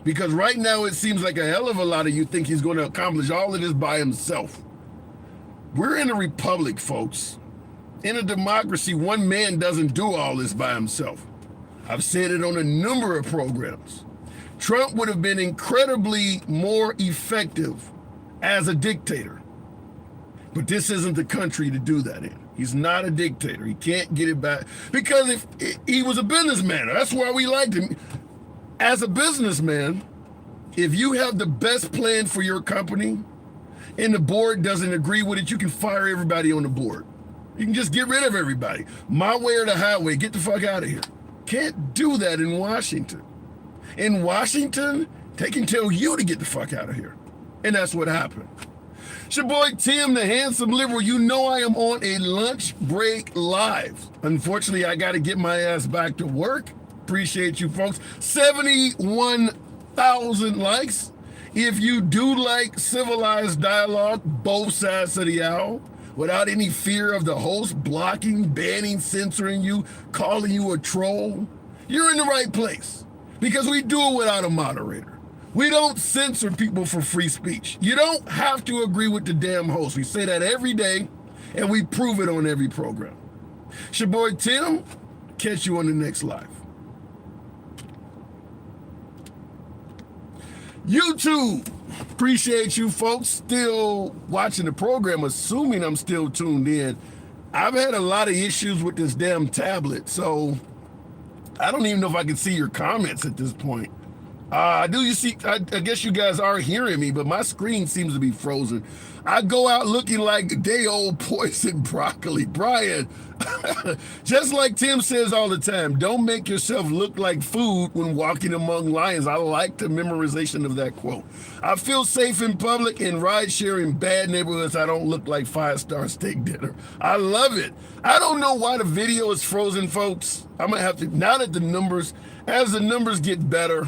Speaker 1: Because right now it seems like a hell of a lot of you think he's going to accomplish all of this by himself. We're in a republic, folks. In a democracy, one man doesn't do all this by himself. I've said it on a number of programs. Trump would have been incredibly more effective as a dictator. But this isn't the country to do that in. He's not a dictator. He can't get it back. Because if he was a businessman, that's why we liked him. As a businessman, if you have the best plan for your company and the board doesn't agree with it, you can fire everybody on the board. You can just get rid of everybody. My way or the highway, get the fuck out of here. Can't do that in Washington. In Washington, they can tell you to get the fuck out of here. And that's what happened. It's your boy Tim, the handsome liberal. You know I am on a lunch break live. Unfortunately, I got to get my ass back to work. Appreciate you folks. 71,000 likes. If you do like civilized dialogue, both sides of the aisle, without any fear of the host blocking, banning, censoring you, calling you a troll, you're in the right place. Because we do it without a moderator. We don't censor people for free speech. You don't have to agree with the damn host. We say that every day, and we prove it on every program. It's your boy Tim. Catch you on the next live. YouTube, appreciate you folks still watching the program, assuming I'm still tuned in. I've had a lot of issues with this damn tablet, so I don't even know if I can see your comments at this point. I guess you guys are hearing me, but my screen seems to be frozen. I go out looking like day old poison broccoli. Brian, just like Tim says all the time, don't make yourself look like food when walking among lions. I like the memorization of that quote. I feel safe in public and ride share in bad neighborhoods. I don't look like 5-star steak dinner. I love it. I don't know why the video is frozen, folks. I'm gonna have to, now that as the numbers get better,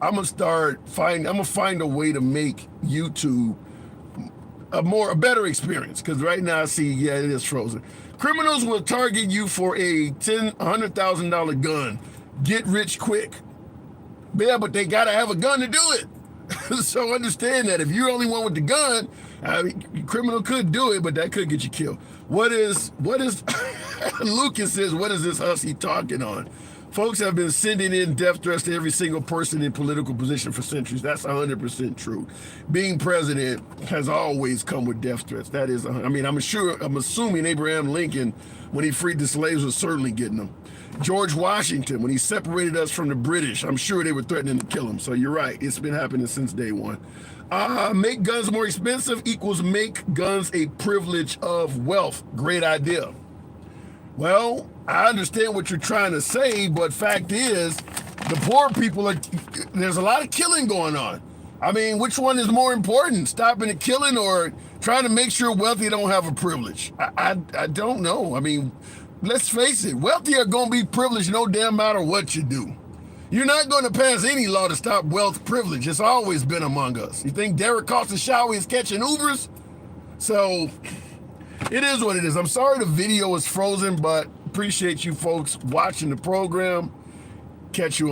Speaker 1: I'm gonna find a way to make YouTube a better experience. Because right now I see, yeah, it is frozen. Criminals will target you for a $100,000 gun. Get rich quick. Yeah, but they gotta have a gun to do it. So understand that if you're the only one with the gun, criminal could do it, but that could get you killed. What is Lucas says, what is this hussy talking on? Folks have been sending in death threats to every single person in political position for centuries. That's 100% true. Being president has always come with death threats. That is, I'm assuming Abraham Lincoln, when he freed the slaves, was certainly getting them. George Washington, when he separated us from the British, I'm sure they were threatening to kill him. So you're right. It's been happening since day one. Make guns more expensive equals make guns a privilege of wealth. Great idea. Well, I understand what you're trying to say, but fact is, the poor people there's a lot of killing going on. I mean, which one is more important, stopping the killing or trying to make sure wealthy don't have a privilege? I don't know. I mean, let's face it, wealthy are going to be privileged no damn matter what you do. You're not going to pass any law to stop wealth privilege. It's always been among us. You think Derek Costa is catching Ubers? So it is what it is. I'm sorry the video is frozen, but appreciate you folks watching the program. Catch you